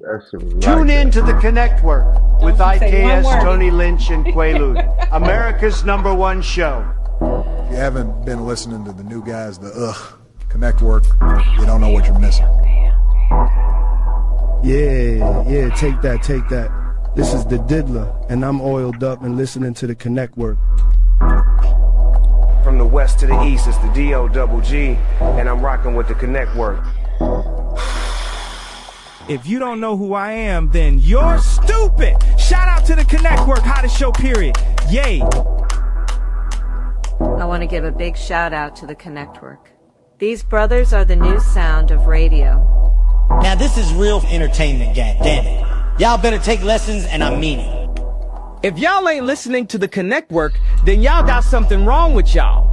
That shit was Tune in to the Connect Work with IKS, Tony Lynch, and Quaalude, America's #1 show. If you haven't been listening to the new guys, the Connect Work, you don't know what you're missing. Yeah, take that. This is the Diddler, and I'm oiled up and listening to the Connect Work. From the west to the east, it's the D-O-double-G, and I'm rocking with the Connect Work. If you don't know who I am, then you're stupid. Shout out to the Connect Work, hottest show, period. Yay. I want to give a big shout out to the Connect Work. These brothers are the new sound of radio. Now this is real entertainment, gang. Damn it. Y'all better take lessons, and I mean it. If y'all ain't listening to the Connect Work, then y'all got something wrong with y'all.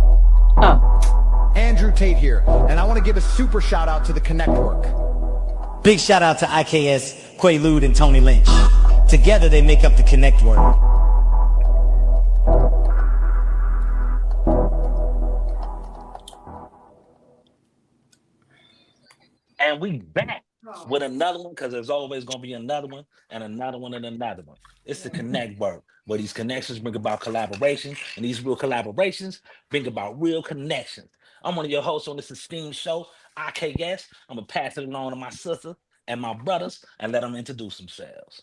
Andrew Tate here, and I want to give a super shout out to the Connect Work. Big shout out to IKS, Quaalude, and Tony Lynch. Together they make up the Connect Work. And we back with another one, because there's always going to be another one and another one and another one. It's the Connect Work, where these connections bring about collaboration, and these real collaborations bring about real connections. I'm one of your hosts on this esteemed show, IKS. I'm going to pass it along to my sister and my brothers and let them introduce themselves.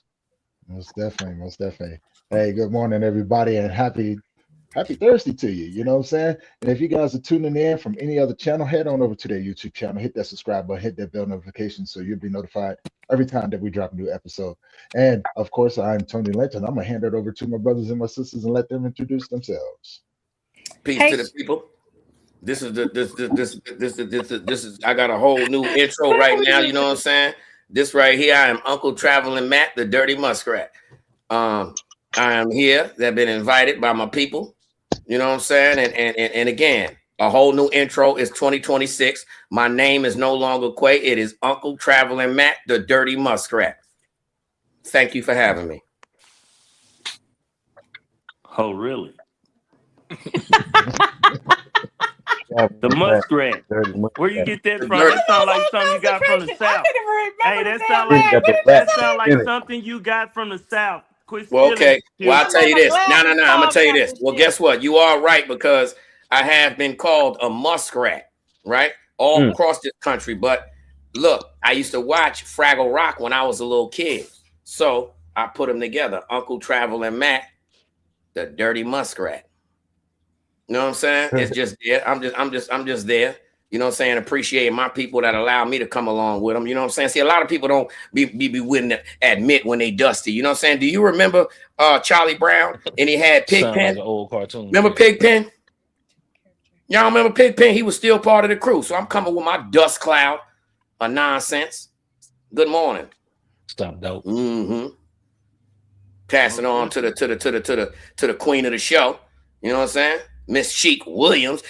Most definitely. Hey, good morning, everybody, and happy Thursday to you. You know what I'm saying? And if you guys are tuning in from any other channel, head on over to their YouTube channel, hit that subscribe button, hit that bell notification so you'll be notified every time that we drop a new episode. And of course, I'm Tony Lynch, and I'm gonna hand it over to my brothers and my sisters and let them introduce themselves. Peace to the people. This is I got a whole new intro right now. You know what I'm saying? This right here, I am Uncle Traveling Matt, the Dirty Muskrat. I am here. They've been invited by my people. You know what I'm saying? And again, a whole new intro is 2026. My name is no longer Quay. It is Uncle Traveling Matt, the Dirty Muskrat. Thank you for having me. Oh, really? The muskrat. Where you get that from? That sound like something you got from the South. Hey, that sound like something you got from the South. Well, okay. Well, I'll tell you this. No. I'm gonna tell you this. Well, guess what? You are right, because I have been called a muskrat, right? All across this country. But look, I used to watch Fraggle Rock when I was a little kid. So I put them together. Uncle Traveling Matt, the Dirty Muskrat. You know what I'm saying? It's just there. I'm just there. You know what I'm saying? Appreciating my people that allow me to come along with them. You know what I'm saying? See, a lot of people don't be willing to admit when they dusty. You know what I'm saying? Do you remember Charlie Brown? And he had Pigpen. Like an old cartoon. Remember Pigpen? Y'all remember Pigpen? He was still part of the crew. So I'm coming with my dust cloud of nonsense. Good morning. Stop dope. Passing on to the queen of the show. You know what I'm saying? Miss Cheek Williams.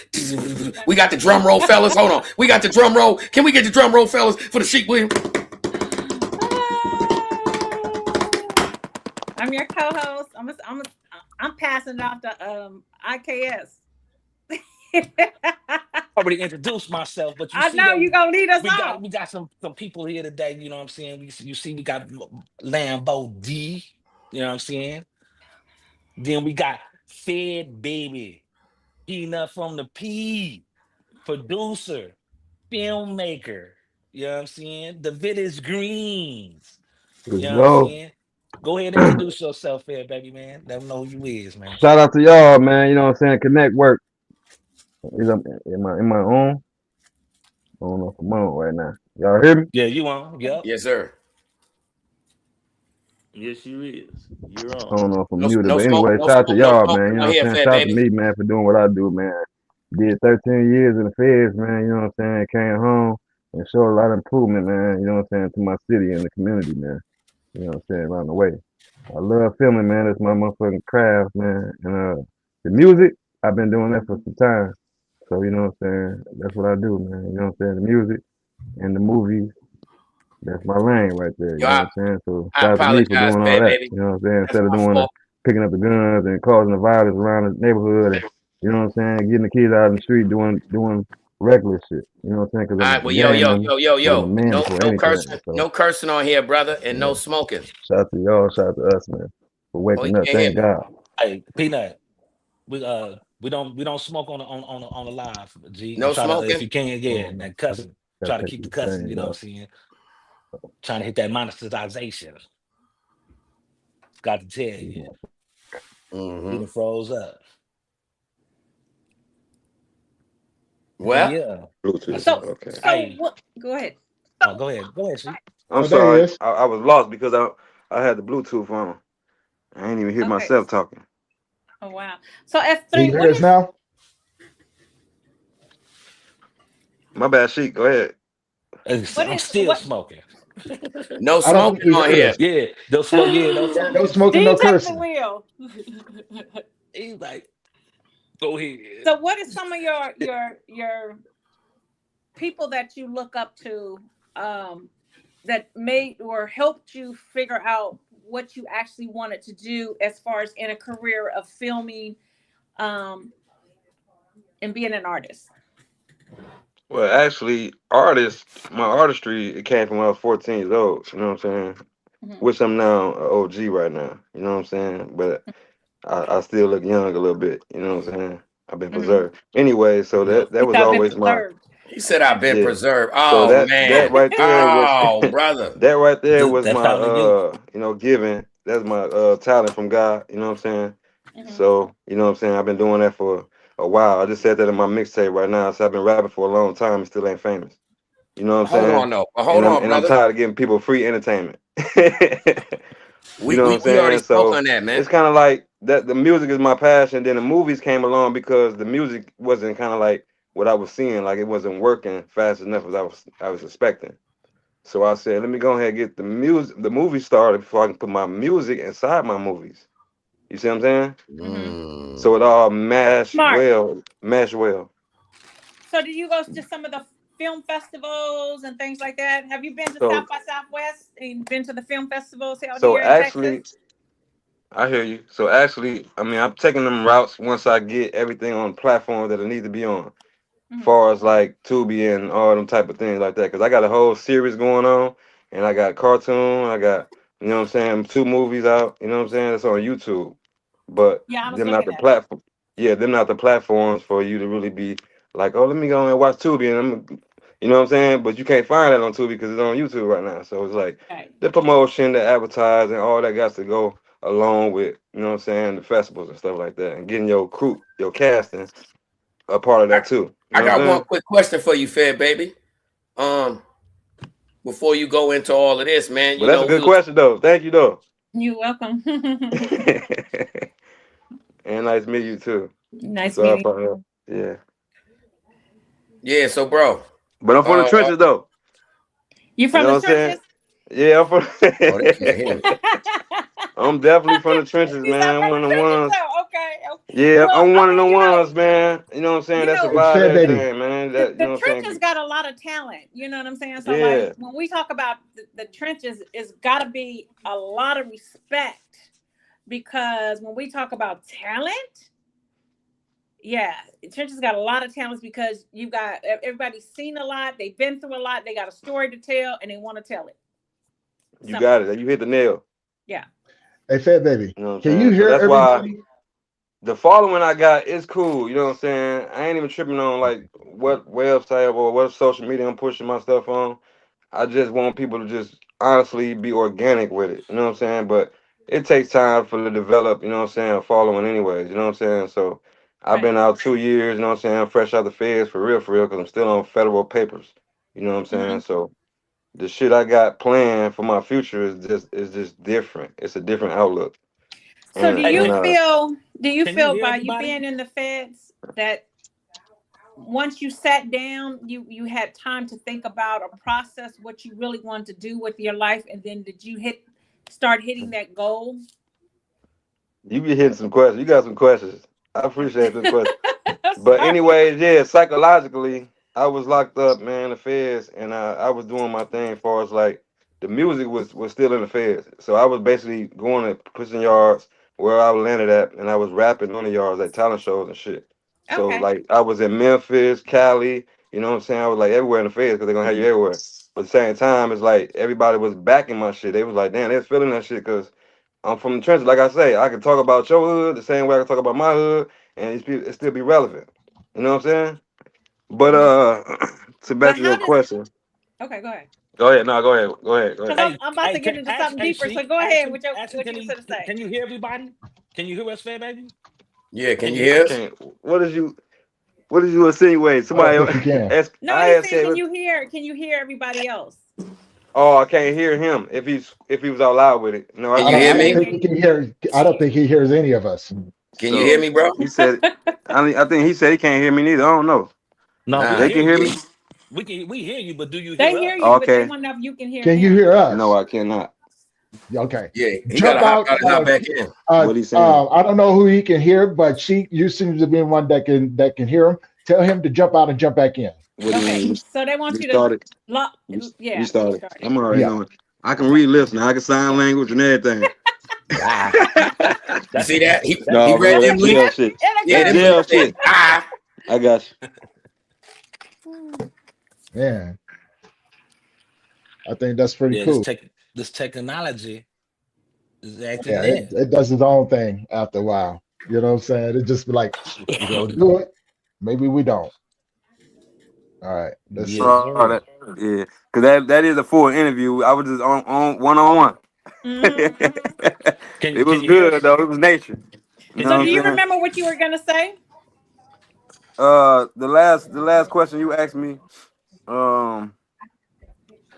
We got the drum roll, fellas. Hold on. We got the drum roll. Can we get the drum roll, fellas, for the Cheek Williams? I'm your co-host. I'm passing it off to IKS. Already introduced myself, but I know you're gonna lead us on. We got some people here today. You know what I'm saying? You see, we got Lambo D. You know what I'm saying? Then we got F3DBABY. Peanut from the P, producer, filmmaker, you know what I'm saying? The Village Greens, you know what I'm saying? Go ahead and introduce yourself here, baby, man. Let them know who you is, man. Shout out to y'all, man. You know what I'm saying? Connect Work. Am I on? I don't know if I'm on right now. Y'all hear me? Yeah, you on. Yep. Yes, sir. Yes, you is. You're on. I don't know if I'm muted, but anyway, shout out to y'all, man. You know what I'm saying? Shout out to me, man, for doing what I do, man. Did 13 years in the feds, man. You know what I'm saying? Came home and showed a lot of improvement, man. You know what I'm saying? To my city and the community, man. You know what I'm saying? Around the way. I love filming, man. That's my motherfucking craft, man. And the music, I've been doing that for some time. So, you know what I'm saying? That's what I do, man. You know what I'm saying? The music and the movies. That's my lane right there. You know what I'm saying? So shout out to me for doing all that. Baby. You know what I'm saying? Instead of picking up the guns and causing the violence around the neighborhood, and, you know what I'm saying? Getting the kids out in the street doing regular shit. You know what I'm saying? Because All I'm right, well, a gangman, but I'm a man no, before no anything. cursing, So no cursing on here, brother, and yeah. no smoking. Shout out to y'all, shout out to us, man, for Oh, you waking up. can't hear Thank me. God. Hey, Peanut, we don't smoke on the live, G. And No try to if smoking. you can, yeah, and that cussing. Gotta Try to take keep the this cussing, thing, you know what I'm saying? Trying to hit that monetization. Got to tell you. You done froze up. Well, yeah. Bluetooth. So, Okay. Hey. what? Go ahead. Oh, go ahead. Go ahead, see. I'm sorry. I was lost because I had the Bluetooth on. I ain't even hear myself talking. Oh wow. So F3, Can you hear us now? My bad, Sheik. Go ahead. I'm still smoking. No I don't think smoking we on heard here. us. Yeah, no smoke. Yeah, no smoking. No smoking, D no take the cursing. wheel. He's like, go ahead. So what is some of your people that you look up to that made or helped you figure out what you actually wanted to do as far as in a career of filming and being an artist? Well, actually, my artistry, it came from when I was 14 years old. You know what I'm saying? Which I'm now an OG right now. You know what I'm saying? But I still look young a little bit. You know what I'm saying? I've been preserved. Anyway, so that was always my. He said I've been preserved. So Oh that man. right there was Oh brother. that right there was That's my how you. giving. That's my talent from God. You know what I'm saying? So you know what I'm saying. I've been doing that for a while. I just said that in my mixtape right now. So I've been rapping for a long time and still ain't famous. You know what I'm Hold saying? on though. Hold on, I'm brother. tired of giving people free entertainment. We You know what I'm already saying? spoke So on that, man. it's kind of like that. The music is my passion. Then the movies came along because the music wasn't kind of like what I was seeing. Like it wasn't working fast enough as I was expecting. So I said, let me go ahead and get the movie started before I can put my music inside my movies. You see what I'm saying? So it all meshed well. So did you go to some of the film festivals and things like that? Have you been to So- South by Southwest and been to the film festivals out So here in actually, Texas? I hear you. So actually, I mean, I'm taking them routes once I get everything on platforms that I need to be on. Far as like Tubi and all them type of things like that, because I got a whole series going on, and I got cartoon, I got, you know what I'm saying, 2 movies out, you know what I'm saying, that's on YouTube, but Yeah, I was them not looking the at platform, them not the platforms for you to really be like, oh, let me go and watch Tubi, and I'm, you know what I'm saying, but you can't find that on Tubi because it's on YouTube right now, so it's like the promotion, the advertising, all that got to go along with, you know what I'm saying, the festivals and stuff like that, and getting your crew, your casting a part of that too. I got one quick question for you, Fed Baby. Before you go into all of this, man, But that's a good question though. Thank you though. You're welcome. And nice to meet you too. Nice meeting you. Yeah. Yeah, so bro. But I'm from the trenches though. You from the trenches? Yeah, I'm from Oh, they can't hear me. I'm definitely from the trenches, man. I'm one of the ones. Okay. Yeah, Well, I'm one of the ones, man. You know what I'm saying? That survived everything, man. That, you know the what I'm saying? trenches got a lot of talent. You know what I'm saying? So Yeah. like when we talk about the trenches, it's got to be a lot of respect, because when we talk about talent, yeah, trenches got a lot of talents because you got everybody's seen a lot, they've been through a lot, they got a story to tell, and they want to tell it. You got it. You hit the nail. Yeah. Hey, Fat Baby. You know what I'm Can saying? you hear that's everybody? why the following I got is cool. You know what I'm saying? I ain't even tripping on like what website or what social media I'm pushing my stuff on. I just want people to just honestly be organic with it. You know what I'm saying? But it takes time for to develop, you know what I'm saying, following anyways. You know what I'm saying? So I've been out 2 years, you know what I'm saying, fresh out the feds for real, because I'm still on federal papers. You know what I'm saying? So the shit I got planned for my future is just different. It's a different outlook. So do you feel by you everybody? being in the feds that once you sat down, you had time to think about or process what you really wanted to do with your life, and then did you start hitting that goal? You be hitting some questions. You got some questions. I appreciate this question. But anyways, yeah, psychologically, I was locked up, man, the feds, and I was doing my thing as far as like the music was still in the feds. So I was basically going to prison yards where I landed at, and I was rapping on the yards like talent shows and shit. So like I was in Memphis, Cali, You know what I'm saying? I was like everywhere in the feds because they're gonna have you everywhere. But at the same time, it's like everybody was backing my shit. They was like, damn, they're feeling that shit because I'm from the trenches. Like I say, I can talk about your hood the same way I can talk about my hood, and it still be relevant. You know what I'm saying? But to back to your question. Okay, go ahead. Go ahead. No, go ahead. Go ahead. Go ahead. Because I'm about to get into something deeper. So go ahead with what you were going to say. Can you hear everybody? Can you hear us, Fair Baby? Yeah, can you hear us? What did you insinuate? Somebody ask, No, I said, can you hear everybody else? Oh, I can't hear him if he was out loud with it. No, can you hear me? I don't think he hears any of us. Can you hear me, bro? He said, I think he said he can't hear me neither. I don't know. No, they can hear me. We hear you, but do you hear they us? Hear you, but they want to know if you can hear Can you hear us? No, I cannot. Okay. Yeah, he got to hop back in. What he saying? I don't know who he can hear, but you seem to be one that can hear him. Tell him to jump out and jump back in. Okay, so they want you to lock. Yeah, restart it. I'm already knowing. I can read lips now. I can sign language and everything. You see that? He read them jail shit. Yeah, jail shit. I got you. Man, I think that's pretty cool. This technology is acting. Yeah, it does its own thing after a while. You know what I'm saying? It just be like, we go do it. Maybe we don't. All right. Because that is a full interview. I was just on one-on-one. It was good though. It was nature. So do you remember what you were gonna say? The last question you asked me.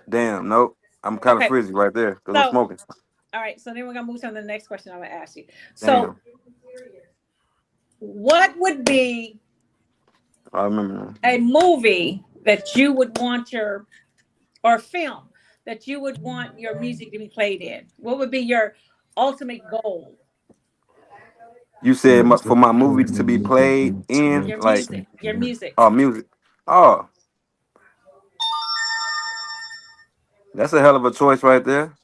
Damn, nope. I'm kind of frizzy right there because I'm smoking. All right, so then we're gonna move to the next question I'm gonna ask you. So, what would be I remember a movie that you would want or film that you would want your music to be played in? What would be your ultimate goal? You said for my movie to be played in your music. Oh, music. Oh, that's a hell of a choice right there.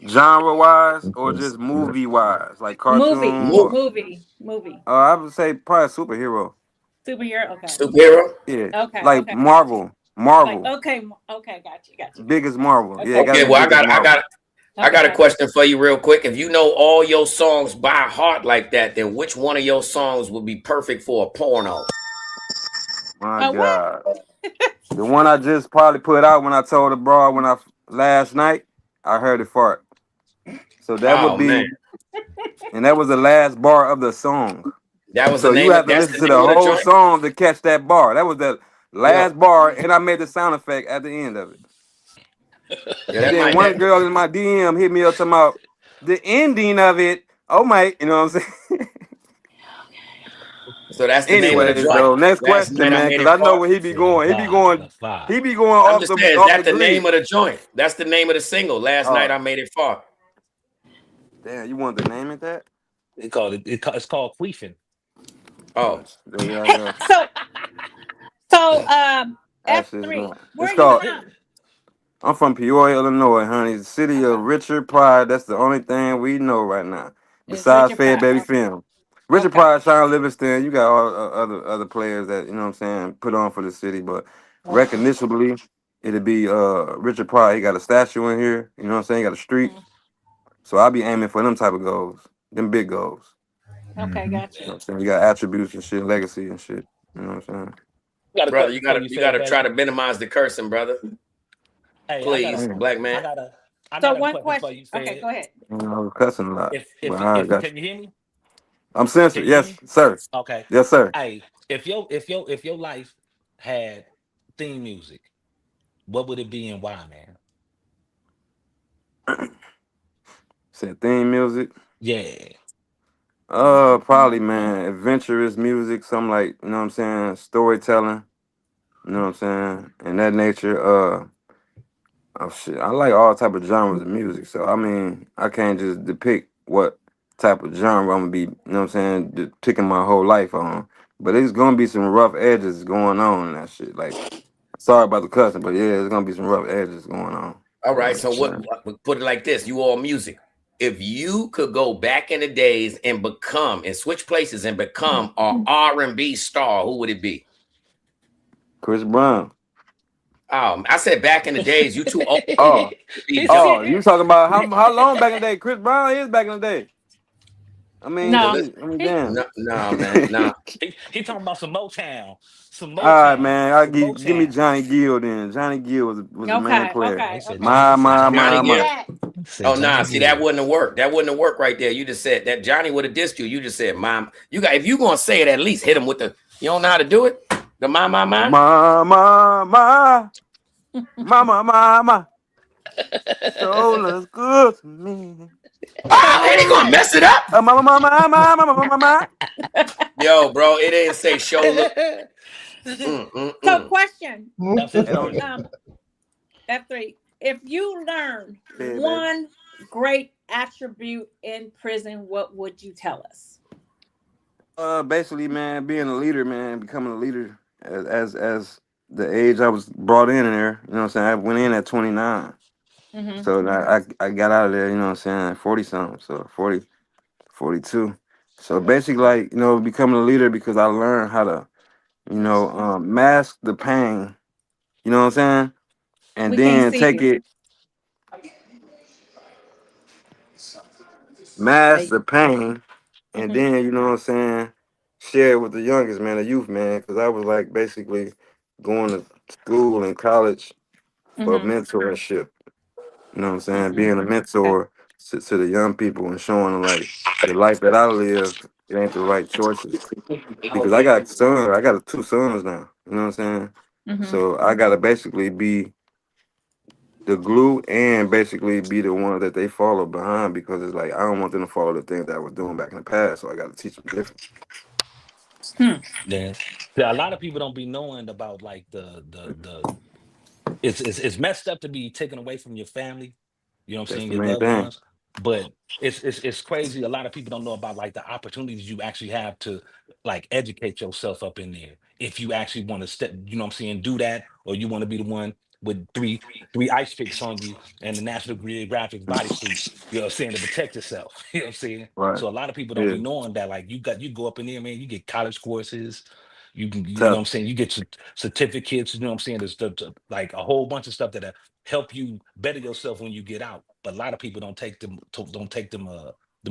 Genre wise or just movie wise, like cartoon? Movie. I would say probably superhero. Superhero, okay. Superhero? Yeah. Okay. Like Marvel. Marvel. Like, okay, got you. Biggest Marvel. Okay. Yeah. Okay, well, I got a question for you real quick. If you know all your songs by heart like that, then which one of your songs would be perfect for a porno? My God. The one I just probably put out when I told the broad last night, I heard it fart. So that would be, and that was the last bar of the song. That was so you have to listen to the whole song to catch that bar. That was the last bar, and I made the sound effect at the end of it. And then one girl in my DM hit me up talking about the ending of it. Oh my, you know what I'm saying? So that's the name of the joint. So next question, man, because I know where he be going. He be going off that's the name of the joint. That's the name of the single. Last night I made it far. Damn, you want to name it that? It's called Queefing. Oh. So F3. Where are you from? I'm from Peoria, Illinois, honey. The city of Richard Pryor. That's the only thing we know right now. Besides Fed Baby Film. Richard Pryor, Sean Livingston, you got all other players that, you know what I'm saying, put on for the city, but recognitionally, it'd be Richard Pryor. He got a statue in here, you know what I'm saying? He got a street. So I'll be aiming for them type of goals, them big goals. Okay, gotcha. You know what I'm saying? You got attributes and shit, legacy and shit. You know what I'm saying? Brother, you gotta try to minimize the cursing, brother. Hey, please, black man. I got one question. Okay, go ahead. I'm cussing a lot. Can you hear me? I'm censored. Yes, sir. Okay. Yes, sir. Hey, if your life had theme music, what would it be and why, man? Said theme music? Yeah. Probably, man, adventurous music, something like, you know what I'm saying, storytelling, you know what I'm saying, and that nature. Oh shit, I like all type of genres of music, so I mean, I can't just depict what type of genre I'm gonna be, you know what I'm saying, depicting my whole life on. But it's gonna be some rough edges going on and that shit. Like, sorry about the cussing, but yeah, there's gonna be some rough edges going on. All right, so what put it like this: you all music. If you could go back in the days and switch places and become an R&B star, who would it be? Chris Brown. I said back in the days. You too old. Oh, you talking about how long back in the day? Chris Brown is back in the day. I mean, damn. No, man, no. He talking about some Motown. Some Motown. All right, man. Give me Johnny Gill then. Johnny Gill was a man player. My. Oh nah, see that wouldn't have worked. That wouldn't have worked right there. You just said that Johnny would have dissed you. You just said, "Mom, you got if you gonna say it, at least hit him with the. You don't know how to do it. The my. Soul is good to me. Oh, and he gonna mess it up. Yo, bro, it didn't say shoulder. So, question. F3, if you learn one great attribute in prison, what would you tell us? Basically, man, being a leader, man, becoming a leader as the age I was brought in there. You know what I'm saying? I went in at 29. So I got out of there, you know what I'm saying, 40 something, so 40, 42. So basically, like, you know, becoming a leader because I learned how to, you know, mask the pain, you know what I'm saying, and then take it, mask the pain, and then, you know what I'm saying, share it with the youngest, man, the youth, man, because I was like basically going to school and college for mentorship. You know what I'm saying? Being a mentor to the young people and showing them like the life that I lived, it ain't the right choices. Because I got two sons now. You know what I'm saying? So I gotta basically be the glue and basically be the one that they follow behind because it's like I don't want them to follow the things that I was doing back in the past. So I gotta teach them different. Yeah. A lot of people don't be knowing about like the it's messed up to be taken away from your family, you know what I'm saying, your loved ones, but it's crazy. A lot of people don't know about like the opportunities you actually have to like educate yourself up in there if you actually want to step, you know what I'm saying, do that, or you want to be the one with three ice picks on you and the National Geographic bodysuit, you know what I'm saying, to protect yourself. You know what I'm saying? Right. So a lot of people don't be knowing that like you go up in there, man, you get college courses. You can, you know what I'm saying? You get certificates, you know what I'm saying? There's like a whole bunch of stuff that help you better yourself when you get out. But a lot of people don't take them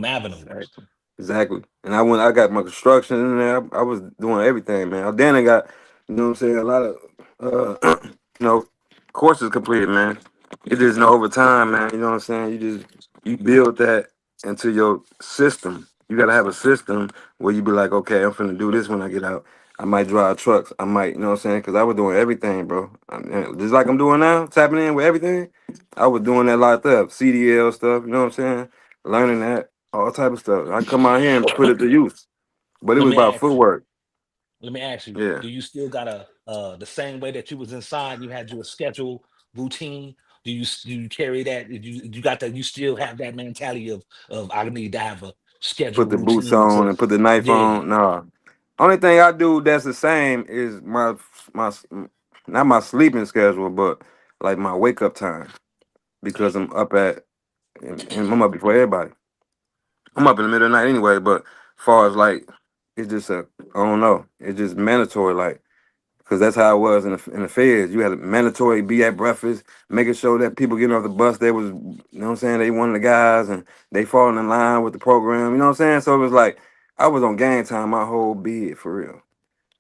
avenues. Exactly. And I got my construction in there. I was doing everything, man. Then I got, you know what I'm saying, a lot of you know, courses completed, man. It just over time, man. You know what I'm saying? You build that into your system. You gotta have a system where you be like, okay, I'm finna do this when I get out. I might drive trucks. I might, you know what I'm saying? Because I was doing everything, bro. Just like I'm doing now, tapping in with everything. I was doing that locked up, CDL stuff, you know what I'm saying? Learning that, all type of stuff. I come out here and put it to use. But it was about footwork. Let me ask you, yeah. Do you still got the same way that you was inside, you had your schedule, routine? Do you carry that? You got that? You still have that mentality of I need to have a schedule, put the boots on and put the knife on? No. Only thing I do that's the same is my not my sleeping schedule, but like my wake up time, because I'm up and I'm up before everybody. I'm up in the middle of the night anyway, but as far as like it's just I don't know, it's just mandatory, like, because that's how it was in the feds. You had a mandatory be at breakfast, making sure that people getting off the bus, they was, you know what I'm saying, they one of the guys and they falling in line with the program, you know what I'm saying? So it was like, I was on game time my whole bid, for real.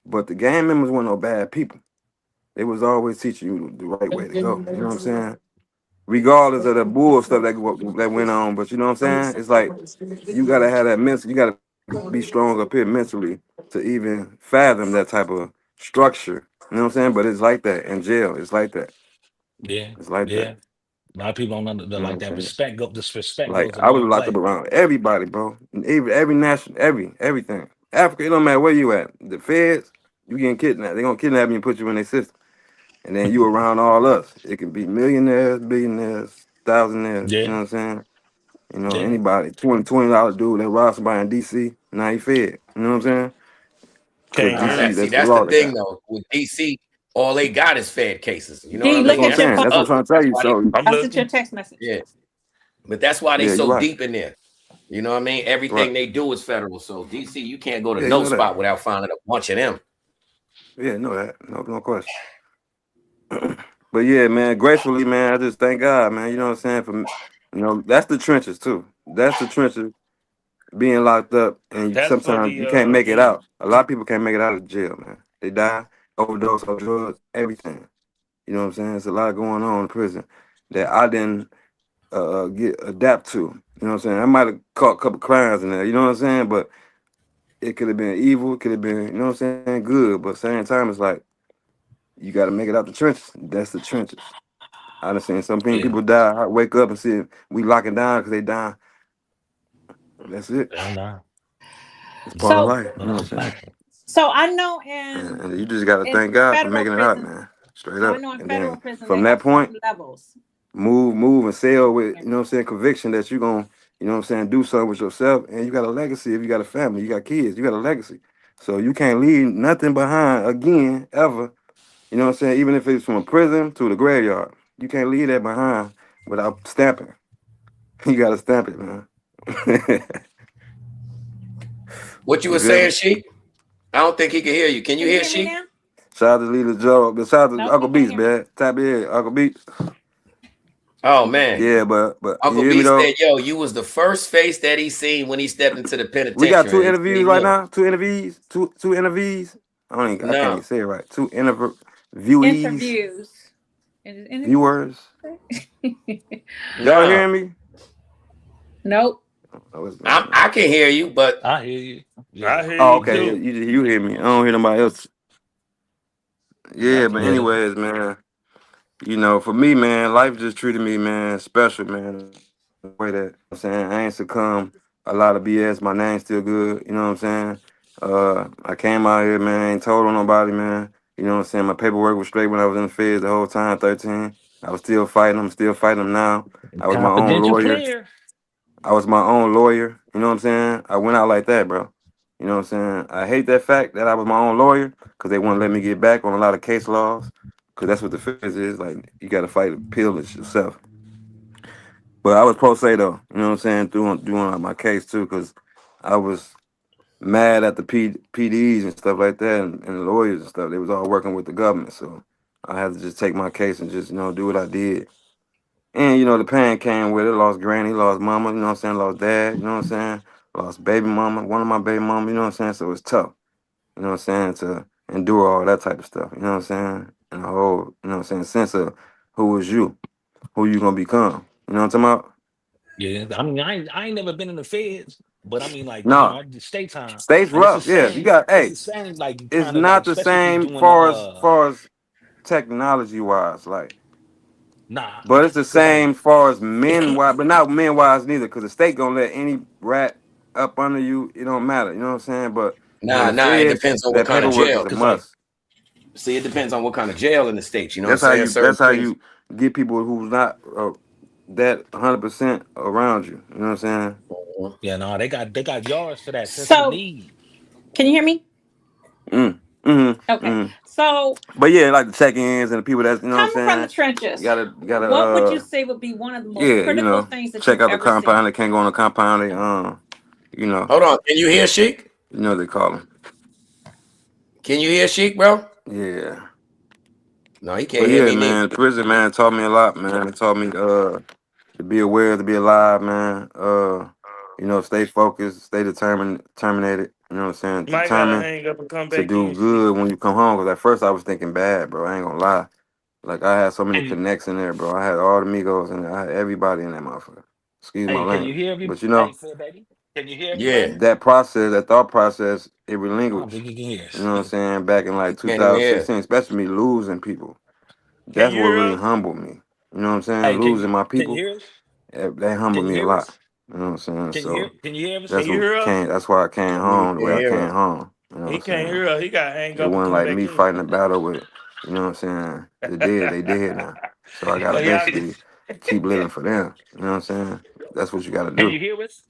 But the gang members weren't no bad people. They was always teaching you the right way to go, you know what I'm saying? Regardless of the bull stuff that went on, but you know what I'm saying? It's like, you gotta have that mental, you gotta be strong up here mentally to even fathom that type of structure. You know what I'm saying? But it's like that in jail. It's like that. Yeah. It's like that. A lot of people don't know like that. Respect like, goes a I was long locked way. up around everybody, bro. Every national, everything. Africa, it don't matter where you at. The feds, you getting kidnapped. They gonna kidnap you and put you in their system. And then you around all us. It can be millionaires, billionaires, thousandaires. You know what I'm saying? You know, anybody, $20 dude that robbed somebody in DC, now he fed. You know what I'm saying? See, that's the thing though. With DC, all they got is Fed cases. You know what I mean? Look at your phone. That's what I'm trying to tell you. So I sent you a text message. Yeah, but that's why they so deep in there. You know what I mean? Everything they do is federal. So DC, you can't go to no spot without finding a bunch of them. Yeah, know that. No question. But yeah, man, gracefully, man, I just thank God, man. You know what I'm saying? That's the trenches too. That's the trenches. Being locked up, and That's for sometimes you can't the make it out. A lot of people can't make it out of jail, man. They die, overdose on drugs, everything. You know what I'm saying? There's a lot going on in prison that I didn't adapt to. You know what I'm saying? I might have caught a couple crimes in there. You know what I'm saying? But it could have been evil. It could have been, you know what I'm saying, good. But at the same time, it's like you got to make it out the trenches. That's the trenches. I done seen some people die. I wake up and see we locking down because they dying. That's it. It's part of life. You know what I'm saying? So I know And you just got to in thank God for federal making it out, prison, man. Straight so I up. know in And federal then prison from they that have point, certain levels. move and sail with, you know what I'm saying, conviction that you're going to, you know what I'm saying, do something with yourself. And you got a legacy. If you got a family, you got kids, you got a legacy. So you can't leave nothing behind again, ever. You know what I'm saying? Even if it's from a prison to the graveyard, you can't leave that behind without stamping. You got to stamp it, man. What you were saying, Sheik? I don't think he can hear you. Can you hear Sheik? Shout out to Leader Joe. Shout out to Nope, Uncle Beats, man. Tap in, Uncle Beats. Oh man. Yeah, but you Uncle hear B me though? said, "Yo, you was the first face that he seen when he stepped into the We got penitentiary." 2 He said interviews he right knew. now. 2 interviews. Two interviews. I can't even No. say it right. 2 Interviews. viewers. Y'all No. hearing me? Nope. I can hear you, but I hear you. I hear Oh, you okay. too. You hear me? I don't hear nobody else. Yeah, but anyways, man. You know, for me, man, life just treated me, man, special, man. The way that I'm saying, I ain't succumb a lot of BS. My name's still good. You know what I'm saying? I came out here, man. I ain't told on nobody, man. You know what I'm saying? My paperwork was straight when I was in the feds the whole time, 13. I was still fighting. I'm still fighting them now. I was my own Confidential lawyer. player. I was my own lawyer. You know what I'm saying? I went out like that, bro. You know what I'm saying? I hate that fact that I was my own lawyer because they wouldn't let me get back on a lot of case laws because that's what the feds is. Like, you got to fight a pill yourself. But I was pro se, though. You know what I'm saying? Doing my case, too, because I was mad at the PDs and stuff like that and the lawyers and stuff. They was all working with the government. So I had to just take my case and just, do what I did. And, the pain came with it. Lost granny, lost mama, you know what I'm saying? Lost dad, you know what I'm saying? Lost baby mama, one of my baby mama, you know what I'm saying? So it's tough, you know what I'm saying, to endure all that type of stuff, you know what I'm saying? And the whole, you know what I'm saying, sense of who is you, who you gonna become. You know what I'm talking about? Yeah, I mean, I ain't never been in the feds, but I mean, like, No. I did state time, State's and it's the rough, yeah. You same. got, It's hey, the same, like, it's kind of like, not the especially if you same doing far as technology wise, like. nah, But it's the cause like, same far as men wise, but not men wise neither, because the state gonna let any rat up under you. It don't matter, you know what I'm saying? But in nah. the It feds, depends on what that kind of paperwork jail. is a cause like, must. See, it depends on what kind of jail in the States. You know what I'm That's how saying? you. Certain That's how things. you get people who's not that 100% around you. You know what I'm saying? yeah, no, they got yards for that sensitive So need. can you hear me? Okay. Mm. So But yeah, like the check-ins and the people that's, you know what coming from I'm the saying. trenches, You gotta what would you say would be one of the most critical yeah, things that check you've out the ever seen? compound. They can't go on the compound. They Hold on. Can you hear Sheik? you know what they call them. Can you hear Sheik, bro? Yeah. No, he But can't hear yeah, me neither. man, prison, man, taught me a lot, man. It taught me to be aware, to be alive, man. Stay focused, stay terminated. You know what I'm saying? You might gotta Determined hang up and come to back do in, shit. good when you come home. Because at first I was thinking bad, bro. I ain't gonna lie. Like, I had so many Hey, connects in there, bro. I had all the Migos in there. I had everybody in that motherfucker. Excuse my hey, can you language. hear me? But Hey, Fred, baby, can you hear Yeah. everybody? that thought process, it I don't relinquished. think you can hear You us. know what I'm saying? Back in like Can't even hear. 2016, especially me losing people. Can That's you what hear really us? humbled me. You know what I'm saying? Hey, Losing my can you people, hear us? that humbled Can you me a hear lot. us? You know what I'm saying? Can you hear? So Can you hear us? Can you hear us? that's why I came He home the way can't I hear came us. home. You know what He I'm can't saying? hear us. He gotta hang It up and wasn't come like back me in. fighting a battle with, you know what I'm saying? The dead, they dead now. So I gotta Oh, y'all, basically keep living for them. You know what I'm saying? That's what you gotta Can do. you hear us?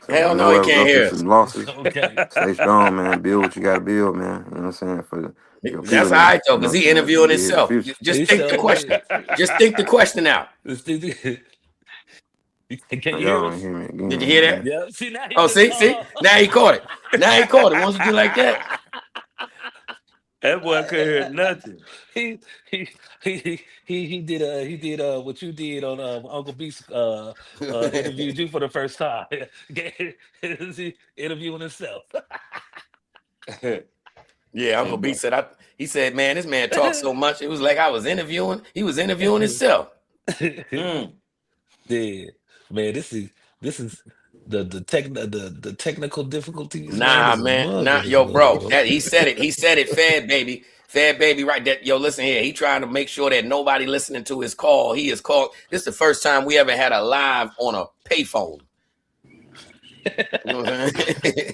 So Hell no, he whoever go can't through hear us. some losses, Okay. stay strong, man. Build what you gotta build, man. You know what I'm saying? For your That's people all right to, though, you know because what he I'm saying, to interviewing get here in the himself. future. Just He think the sure question. did. Just think the question out. Can you Y'all hear don't us? hear me Did you again, hear that? man. Yeah. See, now he Oh, just see. Now he caught it. Now he caught it. Once you do like that, That boy couldn't hear nothing. He did what you did on Uncle B's interviewed you for the first time. Interviewing himself. Yeah, Uncle B said he said, man, this man talks so much. It was like I was interviewing. He was interviewing himself. Yeah, man, this is the technical difficulties. Nah, man. Nah, yo, bro. That he said it. He said it, Fed baby. Fed baby, right? That yo, listen here. He trying to make sure that nobody listening to his call. He is called. This is the first time we ever had a live on a payphone. You know what I'm saying?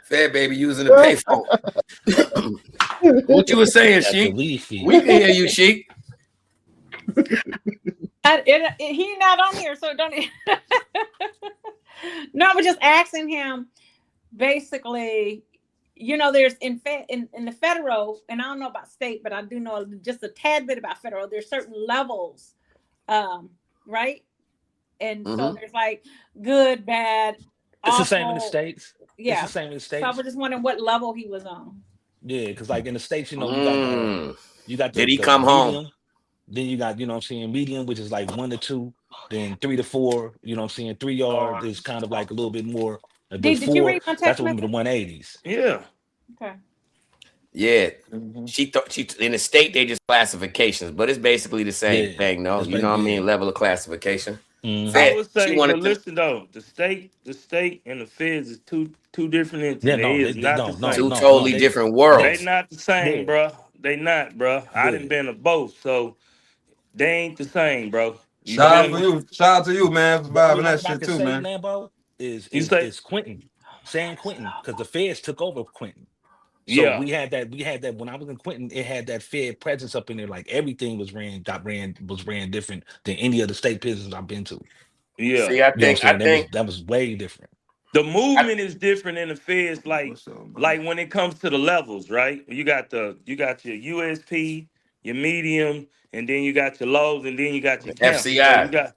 Fed baby using the payphone. What you were saying, Sheik? We can hear you, Sheik. He's not on here, so don't. No, I was just asking him. Basically, you know, there's in the federal, and I don't know about state, but I do know just a tad bit about federal. There's certain levels, right? And so there's like good, bad. It's awful. the same in the States. Yeah, it's the same in the States. So I was just wondering what level he was on. Yeah, because like in the States, you know, you got. Did he come home? Then you got, you know what I'm saying, medium, which is like 1 to 2, then 3 to 4, you know what I'm saying, 3 yard is kind of like a little bit more. Did you read my text that's what the 180s. Yeah. Okay. Yeah. She thought in the state they just classifications, but it's basically the same thing, no? You know what I mean? Level of classification. I would say, but listen though, the state and the feds is two different entities. Yeah, they is not the same. Two totally different worlds. They not the same, bro. They not, bro. I done been to both, so they ain't the same, bro. Shout out to you, man, for surviving that shit too, man. Lambo is Quentin, San Quentin, because the feds took over Quentin. So Yeah. we had that when I was in Quentin, it had that Fed presence up in there. Like everything was ran different than any other state prisons I've been to. Yeah. See, I think that was way different. The movement is different in the feds, like when it comes to the levels, right? You got your USP, your medium, and then you got your lows, and then you got your camps. FCI.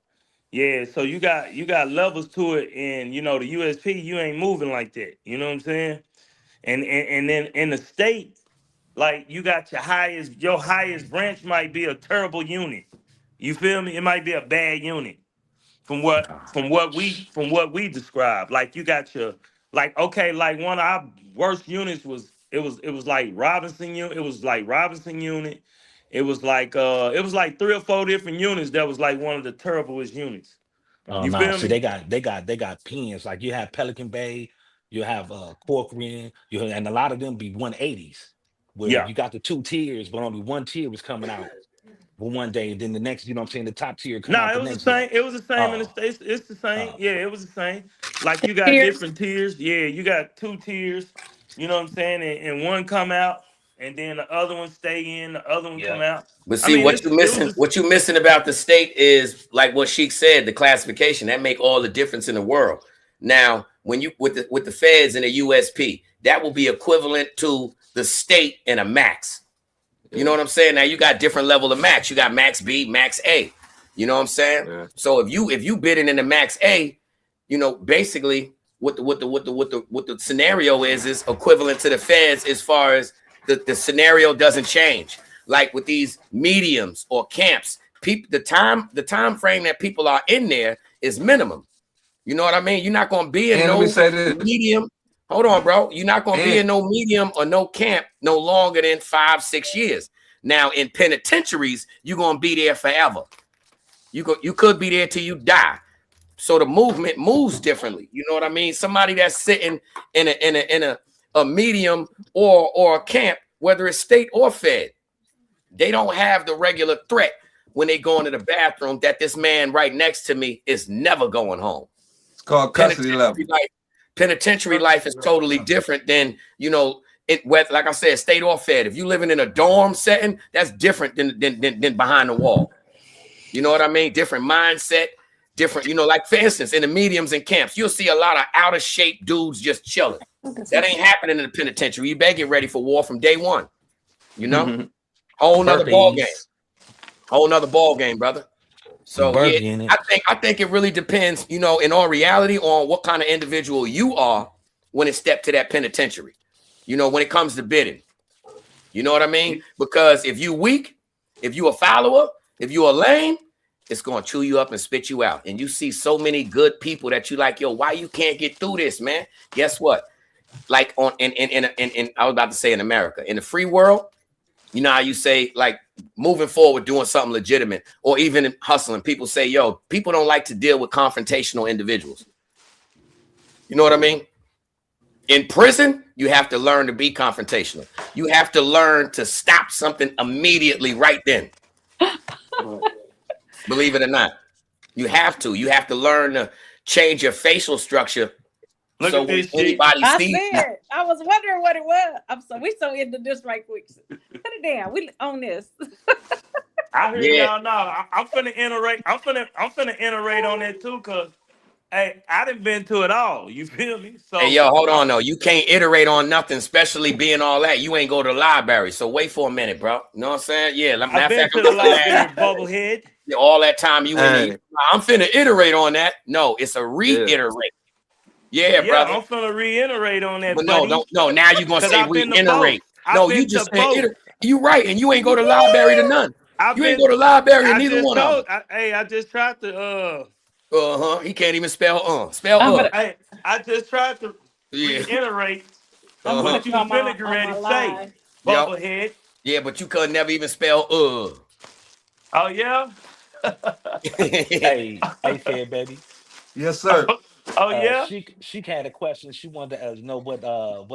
So you got levels to it, and you know the USP, you ain't moving like that. You know what I'm saying? And then in the state, like you got your highest branch might be a terrible unit. You feel me? It might be a bad unit. From what we describe, like you got your like one of our worst units was like Robinson unit. It was like Robinson unit. It was like 3 or 4 different units that was like one of the terriblest units. You feel me? See, they got pins. Like you have Pelican Bay, you have Corcoran, and a lot of them be 180s. Where you got the 2 tiers, but only 1 tier was coming out. One day, and then the next, you know what I'm saying, the top tier. It was the same. It was the same in the States. It's the same. Yeah, it was the same. Like you got different tiers. Yeah, you got 2 tiers. You know what I'm saying? And one come out, and then the other one stay in. The other one come out. But see, what you missing about the state is like what Sheik said, the classification that make all the difference in the world. Now, when you with the feds and the USP, that will be equivalent to the state and a max. You know what I'm saying? Now you got different level of max. You got max B, max A. You know what I'm saying? Yeah. So if you bidding in the max A, you know, basically what the scenario is equivalent to the feds as far as the scenario doesn't change. Like with these mediums or camps, the time frame that people are in there is minimum. You know what I mean? You're not going to be in no medium. Hold on, bro. You're not going to be in no medium or no camp no longer than 5-6 years. Now, in penitentiaries, you're going to be there forever. You could be there till you die. So the movement moves differently. You know what I mean? Somebody that's sitting in a medium or a camp, whether it's state or fed, they don't have the regular threat when they go into the bathroom that this man right next to me is never going home. It's called custody level. Penitentiary life is totally different than, you know, like I said, state or fed. If you living in a dorm setting, that's different than behind the wall. You know what I mean? Different mindset, different, you know, like for instance, in the mediums and camps, you'll see a lot of out of shape dudes just chilling. That ain't happening in the penitentiary. You better get ready for war from day one. You know, whole nother ball game. Whole nother ball game, brother. So yeah, I think it really depends, you know, in all reality, on what kind of individual you are when it stepped to that penitentiary. You know, when it comes to bidding. You know what I mean? Because if you weak, if you a follower, if you a lame, it's gonna chew you up and spit you out. And you see so many good people that you like, yo, why you can't get through this, man? Guess what? Like on in I was about to say in America, in the free world, you know how you say like moving forward, doing something legitimate, or even hustling. People say, yo, people don't like to deal with confrontational individuals. You know what I mean? In prison, you have to learn to be confrontational. You have to learn to stop something immediately right then. Believe it or not, you have to. You have to learn to change your facial structure. Look so at this when anybody I sees you, said, I was wondering what it was. We so into this right quick. Put it down. We on this. I hear y'all now. I'm finna iterate. I'm finna iterate on that too, cause hey, I done been to it all. You feel me? So hey, yo, hold on, though. You can't iterate on nothing, especially being all that. You ain't go to the library, so wait for a minute, bro. You know what I'm saying? Yeah, matter I've of been fact, to the library, bubblehead. all that time you in Hey. there. I'm finna iterate on that. No, it's a reiterate. Yeah, brother. I'm finna reiterate on that, But buddy. no. Now you gonna say I've been to reiterate. both. No, I've you been just to said both. you right, and you ain't go to library to none. You ain't go to library in neither one of them. I just tried to He can't even spell spell Hey, I just tried to reiterate what you was finna get ready to say, bubblehead. Yeah, but you could never even spell Oh yeah. Hey, Fed Baby. Yes, sir. Oh yeah. She had a question. She wanted to know what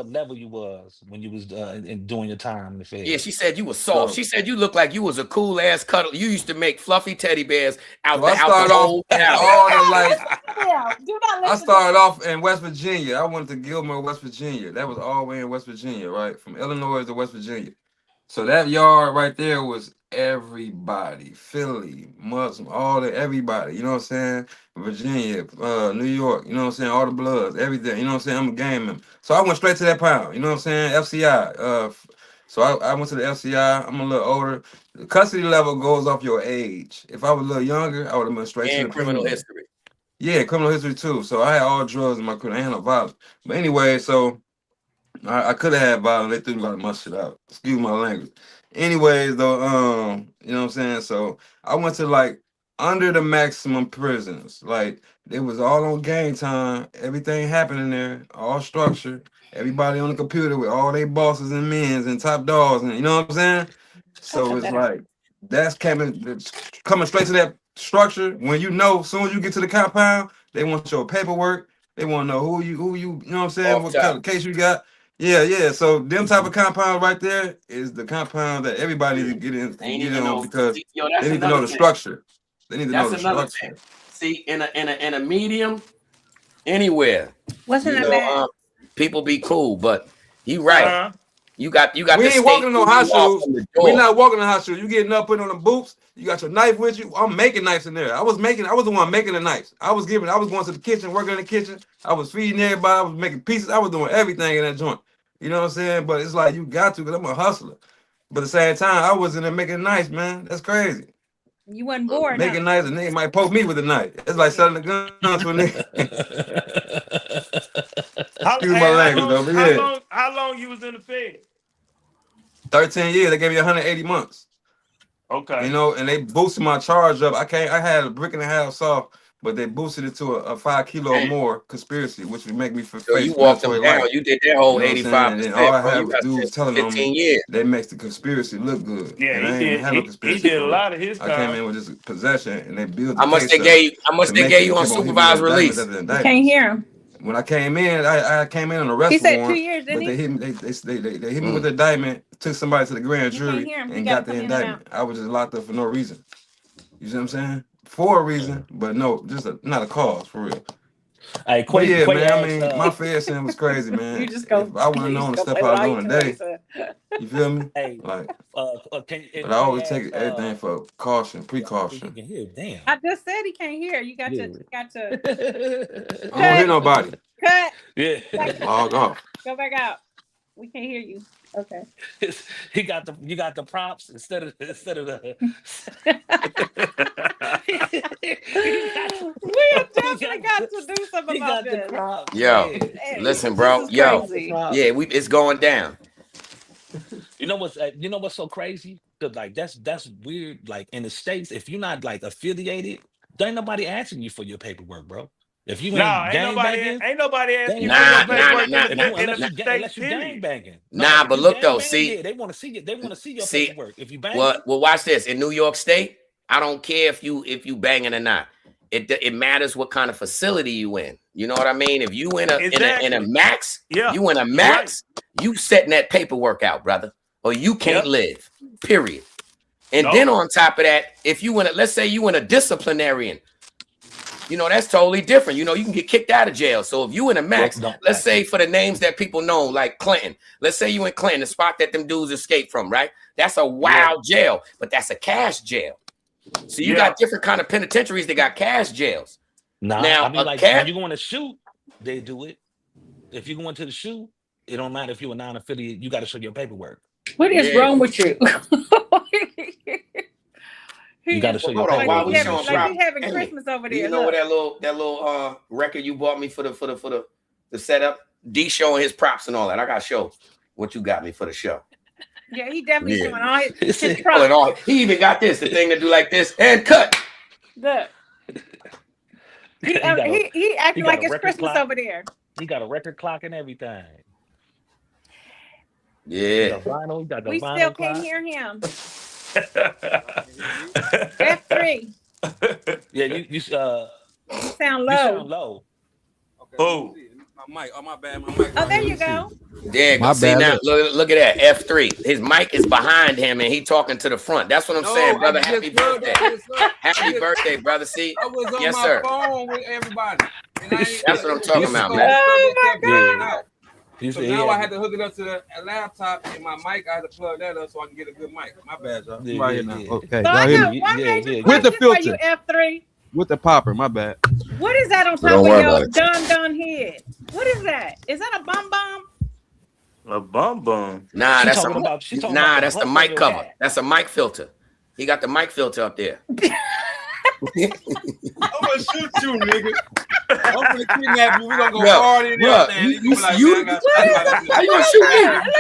level you was when you was doing your time in the Fed. Yeah, she said you was soft. She said you looked like you was a cool ass cuddle. You used to make fluffy teddy bears out the whole town. I started off in West Virginia. I went to Gilmore, West Virginia. That was all the way in West Virginia, right? From Illinois to West Virginia. So that yard right there was everybody. Philly, Muslim, everybody. You know what I'm saying? Virginia, New York, you know what I'm saying? All the Bloods, everything. You know what I'm saying? I'm a game member. So I went straight to that pound. You know what I'm saying? FCI. So I went to the FCI. I'm a little older. The custody level goes off your age. If I was a little younger, I would have been straight to the criminal prison. history. Yeah, criminal history too. So I had all drugs in my criminal. I had no violence. But anyway, so I could have had violence. They threw me about to shit out. Excuse my language. Anyways, though, you know what I'm saying? So I went to like under the maximum prisons. Like it was all on game time. Everything happening there, all structured. Everybody on the computer with all their bosses and men's and top dogs, and you know what I'm saying? So it's like that's coming straight to that structure. When you know, as soon as you get to the compound, they want your paperwork. They want to know who you know what I'm saying? What kind of case you got? Yeah. So them type of compound right there is the compound that everybody needs to get in because they need to know the structure. They need to know the structure. See, in a medium, anywhere. Wasn't that bad? People be cool, but you right. You got. We ain't walking in no hot shoes. We not walking in hot shoes. You getting up, putting on the boots. You got your knife with you. I'm making knives in there. I was the one making the knives. I was going to the kitchen, working in the kitchen. I was feeding everybody. I was making pieces. I was doing everything in that joint. You know what I'm saying? But it's like you got to, because I'm a hustler. But at the same time, I was in there making knives, man. That's crazy. You wasn't bored. Making knives, a nigga might poke me with a knife. It's like selling a gun to a nigga. Excuse my language, though. But yeah. How long you was in the Fed? 13 years. They gave me 180 months. Okay. You know, and they boosted my charge up. I had a brick and a half soft, but they boosted it to a 5 kilo or more conspiracy, which would make me face you walked them down. life. You did that whole 85%. And all I had was dudes telling 15 them years. they makes the conspiracy look good. Yeah, and I ain't even had no conspiracy. He did a lot of his time. I came in with this possession, and they built. How much they gave you on supervised release? You can't hear him. When I came in, I came in on a arrest He said warrant. 2 years, didn't But he? they hit me with the indictment, took somebody to the grand jury, and got the indictment. I was just locked up for no reason. You see what I'm saying? For a reason, but no, not a cause for real. Hey, Quay, man, I mean, my fair sin was crazy, man. If I wouldn't have known the stuff I was doing today, you feel me? Hey, like, but I always take everything for precaution. Can hear, damn. I just said he can't hear. You got to. I don't hear nobody. Cut. Yeah. Log off. Go back out. We can't hear you. Okay. You got the prompts instead of the. We are actually got to do something about this. Yo, listen, bro. Yo, yeah, it's going down. You know what's so crazy? Cause like that's weird. Like in the States, if you're not like affiliated, there ain't nobody asking you for your paperwork, bro. If you ain't nobody asking you for your paperwork unless you gang banging. Nah, but look though, see, yeah, they want to see it. They want to see your paperwork. If you bang, well, watch this. In New York State, I don't care if you banging or not. It matters what kind of facility you in. You know what I mean? If you in a max, you in a max, you setting that paperwork out, brother, or you can't live. Period. And then on top of that, if you let's say you in a disciplinarian, you know, that's totally different. You know, you can get kicked out of jail. So if you in a max, let's say for the names that people know, like Clinton, let's say you in Clinton, the spot that them dudes escaped from, right? That's a wild jail, but that's a cash jail. So you got different kind of penitentiaries that got cash jails. Now, I mean, like when you go in to shoot, they do it. If you go into the shoot, it don't matter if you're a non-affiliate, you got to show your paperwork. What is wrong with you? You got to show your paperwork. Like we having Christmas over there. You know what that little record you bought me for the setup? D showing his props and all that. I got to show what you got me for the show. Yeah, he definitely doing all his props. He even got this, the thing to do like this and cut. Look. He acting like it's Christmas over there. He got a record clock and everything. Yeah. We still can't hear him. F3. Yeah, you sound low. You sound low. Okay, oh. My mic. Oh, my bad. My mic. Oh, there you go. Yeah, see now, look at that. F3. His mic is behind him and he talking to the front. That's what I'm saying, brother. Happy birthday. Happy birthday, brother. See? I was on my phone with everybody. That's what I'm talking about, man. Oh my God. So now I had to hook it up to the laptop and my mic. I had to plug that up so I can get a good mic. My bad, y'all. Yeah, right here now. Okay. So with the filter. You F3. With the popper. My bad. What is that on top of your dun head? What is that? Is that a bum bum? A bum bum? Nah, that's the mic cover. That's a mic filter. He got the mic filter up there. I'm gonna shoot you, nigga. I'm gonna kidnap you. We gonna go hard in there, man. You like, how you gonna shoot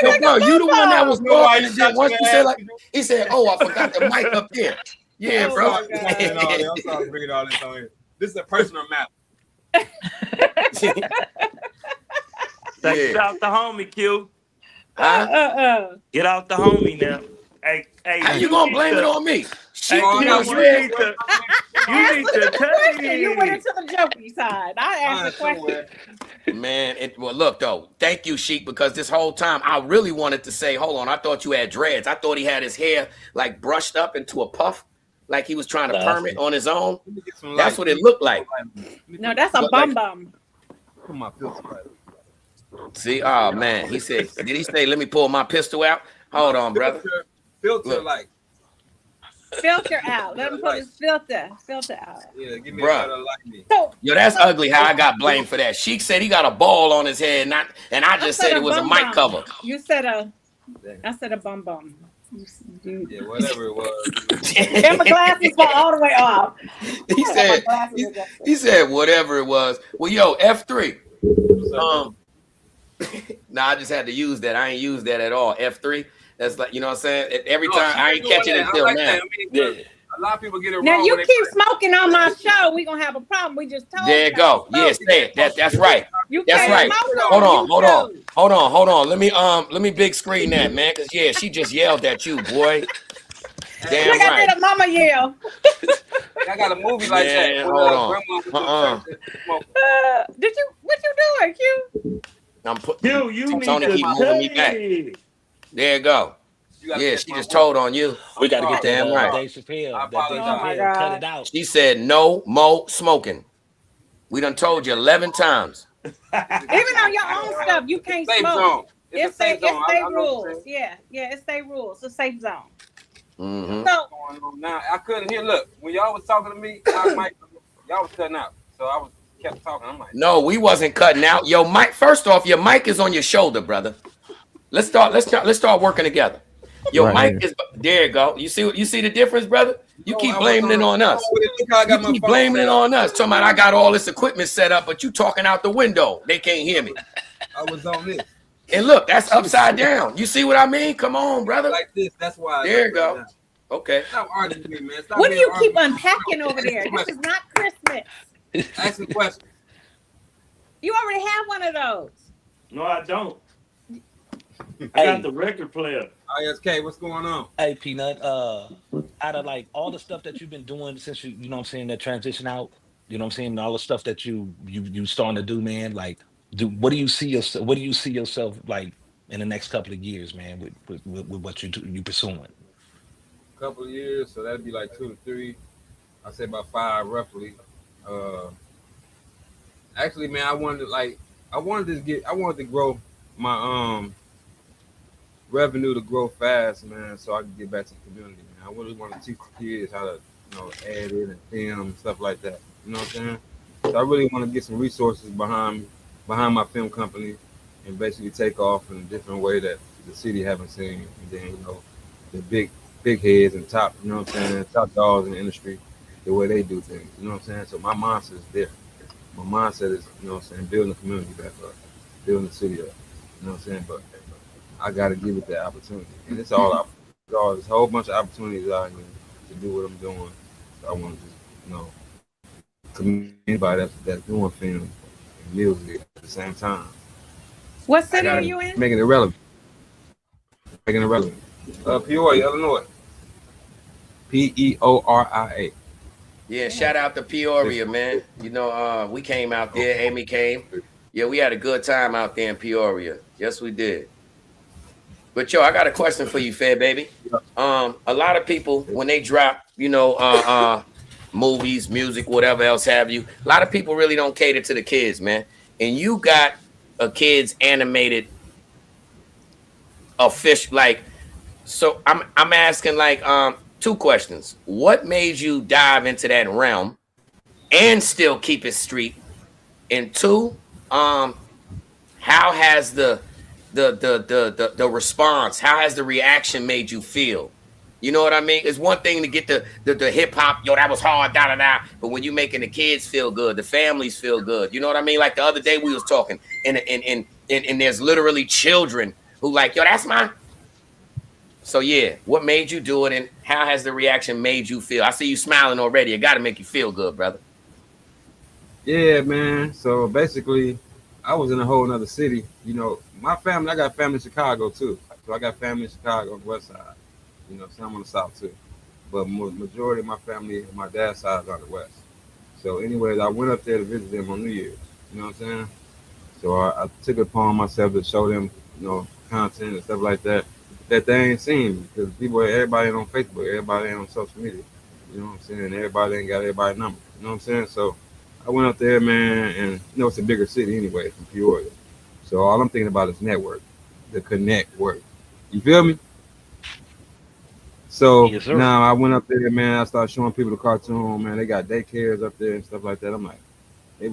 me? Bro, you the one that was talking and then once you said like he said, "Oh, I forgot the mic up there." Yeah, bro. I'm sorry to bring it all this on here. This is a personal map. Get out the homie, Q. Get out the homie now. Hey, how you gonna blame it on me? You need to tell me. You went into the jokey side. I asked the question. Man, well, look though. Thank you, Sheik, because this whole time I really wanted to say, hold on. I thought you had dreads. I thought he had his hair like brushed up into a puff, like he was trying to perm it on his own. That's what it looked like. No, that's a bum bum. Put my filter right. See, oh man, he said, did he say, let me pull my pistol out? Hold on, brother. Filter like. Filter out. Let him put his filter out. Yeah, give me a better like me. Yo, that's ugly how I got blamed for that. Sheik said he got a ball on his head, and I just said it was a mic cover. You said I said a bum bum. Yeah, whatever it was. And my glasses fall all the way off. He said whatever it was. Well, yo, F3. Nah, I just had to use that. I ain't used that at all. F3. That's like, you know what I'm saying? Every time I ain't catching it until now. A lot of people get it wrong. Now you keep smoking on my show, we gonna have a problem. We just told you. There you go. Yeah, say it. That's right. That's right. Hold on. Let me big screen that, man. Cause yeah, she just yelled at you, boy. Damn like right. I did a mama yell. I got a movie like that. Hold on. What you doing, Q? I'm putting. You Tony need keep moving me back. There you go. Yeah, she just told on you. We got to get damn right. Dave Chappelle. Cut it out. She said no more smoking. We done told you 11 times. Even on your own stuff, you can't smoke. It's safe rules. Yeah, it's safe rules. It's a safe zone. Mm-hmm. So now I couldn't hear. Look, when y'all was talking to me, y'all was cutting out. So I kept talking. I'm like, no, we wasn't cutting out. Yo, Mike. First off, your mic is on your shoulder, brother. Let's start working together. Your mic is there. You go. You see the difference, brother? You keep blaming it on us. You keep blaming it on us. Talking about I got all this equipment set up, but you talking out the window. They can't hear me. I was on this. And look, that's upside down. You see what I mean? Come on, brother. Like this. That's why. There you go. Okay. Stop arguing with me, man. Stop What do you keep unpacking over there? This is not Christmas. Ask me questions. You already have one of those. No, I don't. I got the record player. ISK, what's going on? Hey, Peanut, out of like all the stuff that you've been doing since you know what I'm saying, that transition out, you know what I'm saying, all the stuff that you starting to do, man, like what do you see yourself like in the next couple of years, man, with what you pursuing? Couple of years, so that'd be like 2 to 3. I'd say about 5 roughly. Actually, man, I wanted to grow my revenue to grow fast, man, so I can get back to the community, man. I really want to teach the kids how to, add in and film and stuff like that. You know what I'm saying? So I really want to get some resources behind my film company and basically take off in a different way that the city haven't seen. And then, the big heads and top, you know what I'm saying, top dogs in the industry, the way they do things. You know what I'm saying? So my mindset is there. My mindset is, you know what I'm saying, building the community back up, building the city up. You know what I'm saying? But I got to give it that opportunity. And it's all there's a whole bunch of opportunities out here to do what I'm doing. So I want to just, commend anybody that's doing film and music at the same time. What city are you in? Making it relevant. Peoria, Illinois. Peoria. Yeah, shout out to Peoria, man. We came out there. Amy came. Yeah, we had a good time out there in Peoria. Yes, we did. But I got a question for you, Fair Baby. A lot of people, when they drop, movies, music, whatever else have you, a lot of people really don't cater to the kids, man. And you got a kids animated fish, like, so I'm asking like 2 questions. What made you dive into that realm and still keep it street? And 2, how has the response, how has the reaction made you feel? You know what I mean? It's one thing to get the hip hop, that was hard, da. But when you making the kids feel good, the families feel good. You know what I mean? Like the other day we was talking, and there's literally children who like, that's mine. So yeah, what made you do it, and how has the reaction made you feel? I see you smiling already. It got to make you feel good, brother. Yeah, man. So basically, I was in a whole nother city. My family, I got family in Chicago too. So I got family in Chicago on the west side. So I'm on the south too. But majority of my family on my dad's side is on the west. So anyways, I went up there to visit them on New Year's. You know what I'm saying? So I took it upon myself to show them, content and stuff like that they ain't seen, because everybody ain't on Facebook, everybody ain't on social media. You know what I'm saying? Everybody ain't got everybody's number. You know what I'm saying? So I went up there, man, and it's a bigger city anyway from Peoria. So all I'm thinking about is network, the connect work. You feel me? So now I went up there, man. I started showing people the cartoon, man. They got daycares up there and stuff like that. I'm like, they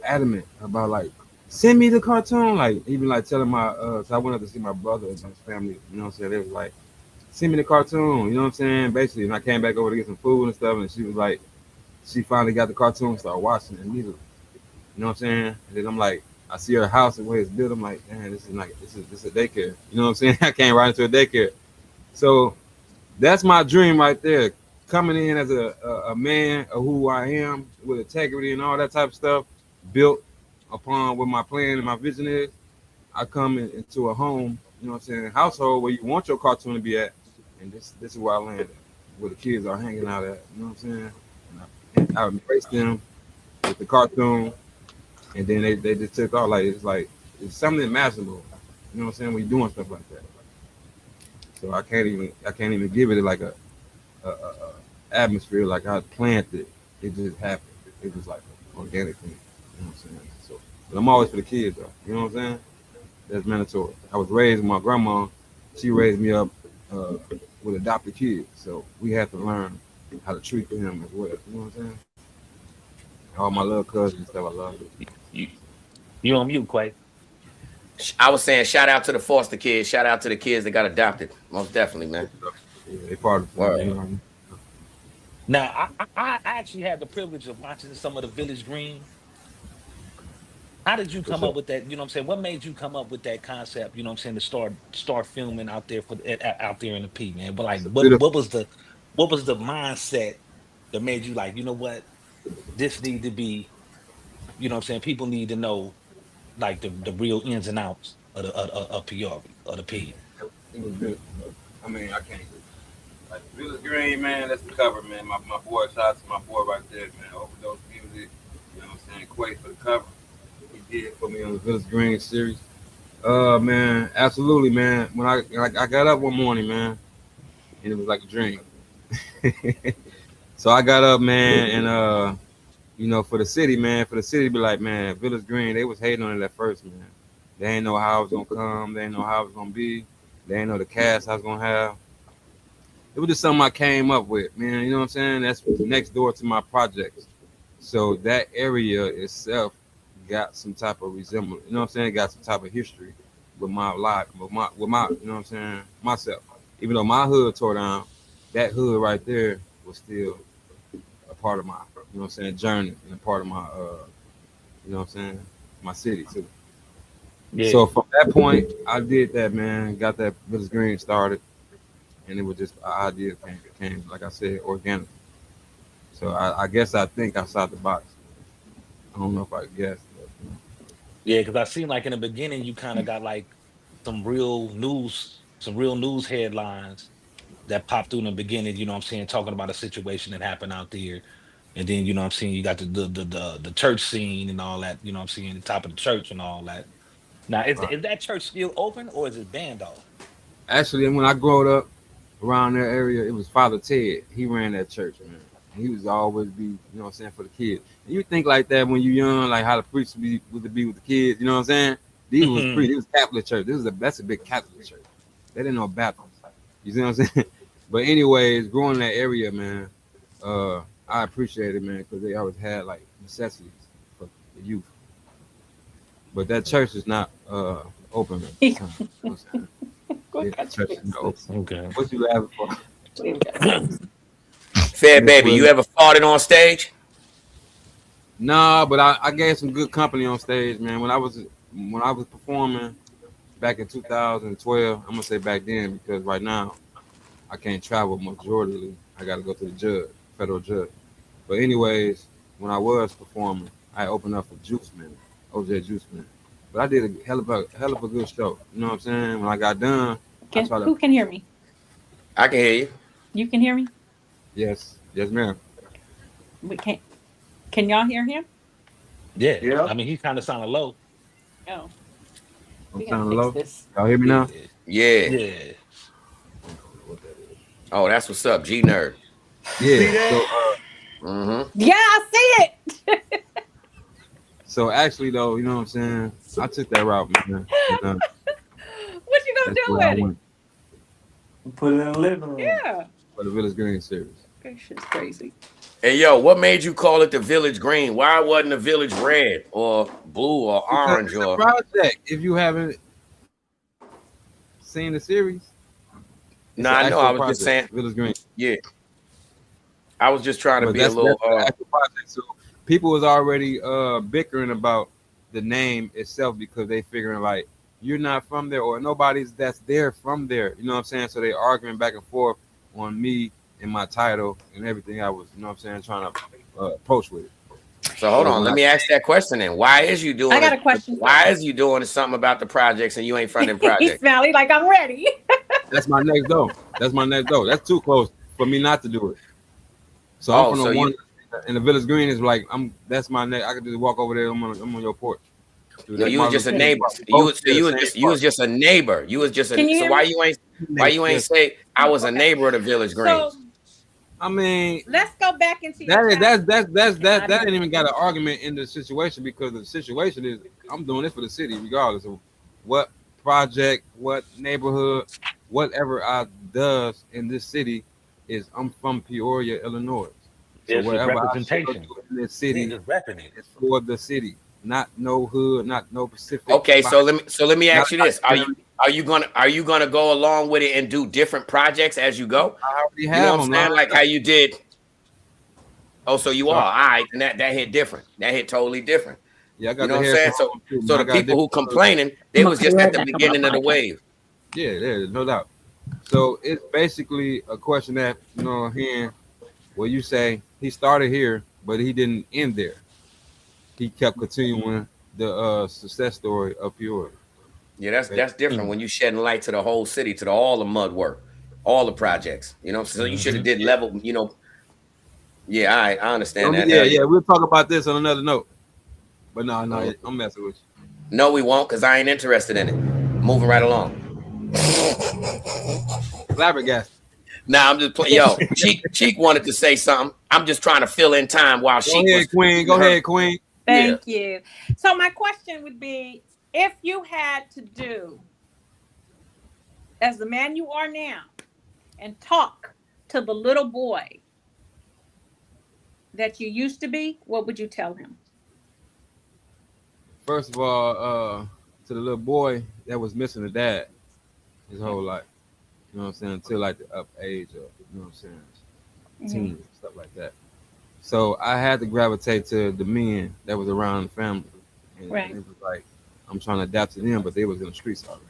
adamant about like, send me the cartoon. Like, even like telling my, so I went up to see my brother and his family, you know what I'm saying? They was like, send me the cartoon, you know what I'm saying? Basically, and I came back over to get some food and stuff, and she was like, she finally got the cartoon and started watching it immediately. You know what I'm saying? And then I'm like, I see her house and where it's built. I'm like, man, this is a daycare. You know what I'm saying? I came right into a daycare. So that's my dream right there. Coming in as a man of who I am with integrity and all that type of stuff, built upon what my plan and my vision is. I come into a home, you know what I'm saying, household where you want your cartoon to be at, and this is where I landed, where the kids are hanging out at, you know what I'm saying? And I embraced them with the cartoon, and then they just took off. It's something imaginable, you know what I'm saying, when you're doing stuff like that. So I can't even give it like a atmosphere like I planned it. It just happened. It was like organic thing, you know what I'm saying? So, but I'm always for the kids though, you know what I'm saying? That's mandatory. I was raised with my grandma. She raised me up with adopted kids, so we have to learn how to treat them as well. You know what I'm saying? All my little cousins and stuff, I love it. You on mute, Quay? I was saying, shout out to the foster kids. Shout out to the kids that got adopted. Most definitely, man. Yeah, they part of the family. Now, I actually had the privilege of watching some of the Village Green. How did you What's come up? up with that? You know what I'm saying? What made you come up with that concept? You know what I'm saying? To start filming out there out there in the P, man. But like, It's a what beautiful. was the mindset that made you like, you know what? This need to be, you know what I'm saying? People need to know like the real ins and outs of Peoria, of the P. It was beautiful. I mean, I can't. Like Village Green, man, that's the cover, man. My boy, shout out to my boy right there, man. Overdose Music, you know what I'm saying? Quay for the cover. He did for me on the Village Green series. Man, absolutely, man. When I got up one morning, man, and it was like a dream. So I got up, man, and you know, for the city to be like, man, Village Green, they was hating on it at first, man. They ain't know how it was gonna come, they ain't know how it was gonna be, they ain't know the cast I was gonna have. It was just something I came up with, man. You know what I'm saying? That's next door to my projects. So that area itself got some type of resemblance. You know what I'm saying? Got some type of history with my life, with my, you know what I'm saying? Myself. Even though my hood tore down, that hood right there was still a part of my, you know what I'm saying, journey and a part of my, you know what I'm saying, my city too. Yeah. So from that point, I did that, man. Got that Village Green started. And it was just an idea came, like I said, organic. So I guess I think outside the box. I don't know if I guessed. Yeah, because I seen like in the beginning you kind of got like some real news headlines that popped through in the beginning, you know what I'm saying, talking about a situation that happened out there. And then, you know what I'm saying, you got the church scene and all that, you know what I'm saying, the top of the church and all that. Now, is that church still open or is it banned off? Actually, when I grew up around that area, it was Father Ted. He ran that church, man. And he was always be, you know what I'm saying, for the kids. And you think like that when you're young, like how the priest was to be with the kids, you know what I'm saying? These was Mhm. It was Catholic church. That's a big Catholic church. They didn't know Baptist. You see what I'm saying? But anyways, growing in that area, man, I appreciate it, man, because they always had like necessities for the youth. But that church is not open at the time. You know what I'm saying? Yeah, that church is not open. Okay. What you laughing for? Fed Baby, you ever farted on stage? Nah, but I gave some good company on stage, man. When I was performing back in 2012, I'm gonna say back then because right now I can't travel majorly. I got to go to the judge, federal judge. But anyways, when I was performing, I opened up for Juice Man, OJ Juice Man. But I did a hell of a good show. You know what I'm saying? When I got done, Who can hear me? I can hear you. You can hear me? Yes, ma'am. We can't. Can y'all hear him? Yeah. I mean, he kind of sounded low. Oh. I'm sounding low. Y'all hear me now? Yeah. Yeah. Oh, that's what's up, G Nerd. Yeah. So, Yeah, I see it. so actually, though, you know what I'm saying? I took that route, man. And, What you gonna do with it? Put it in the living room. Yeah. For the Village Green series. That shit's crazy. Hey, yo, what made you call it the Village Green? Why wasn't the Village Red or blue or orange It's a or project. If you haven't seen the series, no, I know. I was just saying. Village Green. Yeah, I was just trying to be a little. So people was already bickering about the name itself because they figuring like you're not from there or nobody's that's there from there. You know what I'm saying? So they arguing back and forth on me and my title and everything I was, you know what I'm saying, trying to approach with it. So hold on, let me ask that question then. Why is you doing? I got a question. Why is you doing something about the projects and you ain't from them projects? He's smelly like I'm ready. That's my next door. That's too close for me not to do it. So I'm from the one, and the Village Green is like that's my next. I could just walk over there. I'm on your porch. Dude, no, you was just a neighbor. You was just a neighbor. You was just a. So why you ain't say I was a neighbor of the Village Green? So, I mean, let's go back into that ain't even got an argument in the situation because the situation is I'm doing it for the city regardless of what project, what neighborhood, whatever I does in this city is I'm from Peoria, Illinois. So whatever I do in this city is for the city, not no hood, not no Pacific. Okay, so let me ask you this: Are you gonna go along with it and do different projects as you go? I already You have know what I'm saying? them. Like how you did. Oh, so you are. All right. And that hit different. That hit totally different. Yeah, I got you know the what I'm hair saying? So the people who complaining, they was just at the beginning of the wave. Yeah, no doubt. So it's basically a question that, here, where you say he started here, but he didn't end there. He kept continuing the success story of Peoria. Yeah, that's different when you shedding light to the whole city, to all the mud work, all the projects. You know, so you should have did level. Yeah, I understand that. Yeah, we'll talk about this on another note. But no, I'm messing with you. No, we won't, because I ain't interested in it. Moving right along. Flabbergasted. Nah, I'm just playing. Yo, Cheek wanted to say something. I'm just trying to fill in time while Go ahead, Queen. Go ahead, Queen. Thank you. So my question would be, if you had to do, as the man you are now, and talk to the little boy that you used to be, what would you tell him? First of all, to the little boy that was missing a dad his whole life. You know what I'm saying? Until like the up age of, you know what I'm saying, teens, stuff like that. So I had to gravitate to the men that was around the family. And it was like, I'm trying to adapt to them, but they was in the streets already.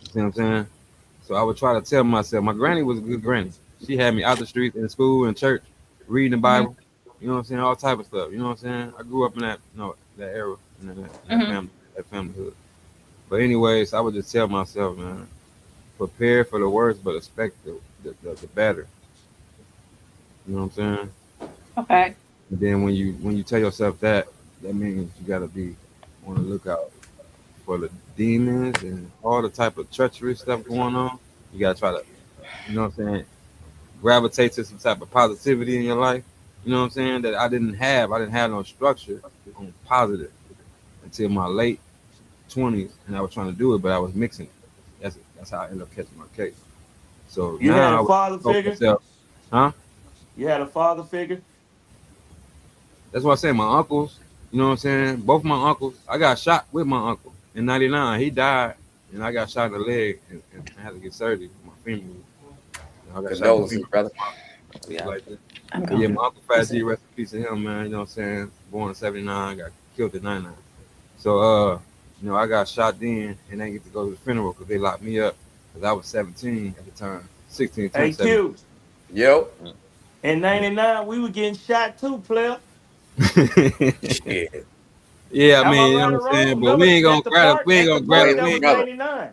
You see what I'm saying? So I would try to tell myself, my granny was a good granny. She had me out the street, in school, in church, reading the Bible. You know what I'm saying? All type of stuff. You know what I'm saying? I grew up in that, that era, that familyhood. But anyways, I would just tell myself, man, prepare for the worst, but expect the better. You know what I'm saying? Okay. And then when you tell yourself that means you gotta be on the lookout for the demons and all the type of treacherous stuff going on. You gotta try to, you know what I'm saying, gravitate to some type of positivity in your life. You know what I'm saying? That I didn't have. I didn't have no structure on positive until my late 20s, and I was trying to do it, but I was mixing it. That's how I ended up catching my case. So you now had a father figure? Myself, huh? You had a father figure? That's what I say. My uncles, you know what I'm saying? Both my uncles. I got shot with my uncle in '99. He died, and I got shot in the leg, and I had to get surgery for my femur. I got Condolences, brother. Yeah. Like that. Yeah, my uncle Fat G, rest in peace to him, man. You know what I'm saying? Born in '79, got killed in '99. So, I got shot then, and didn't get to go to the funeral because they locked me up because I was 17 at the time, 16. Hey, Q. Yo. In '99, we were getting shot too, player. Shit. Yeah, I mean, you know what I'm saying? But we ain't gonna grab it. We ain't gonna grab it. '99.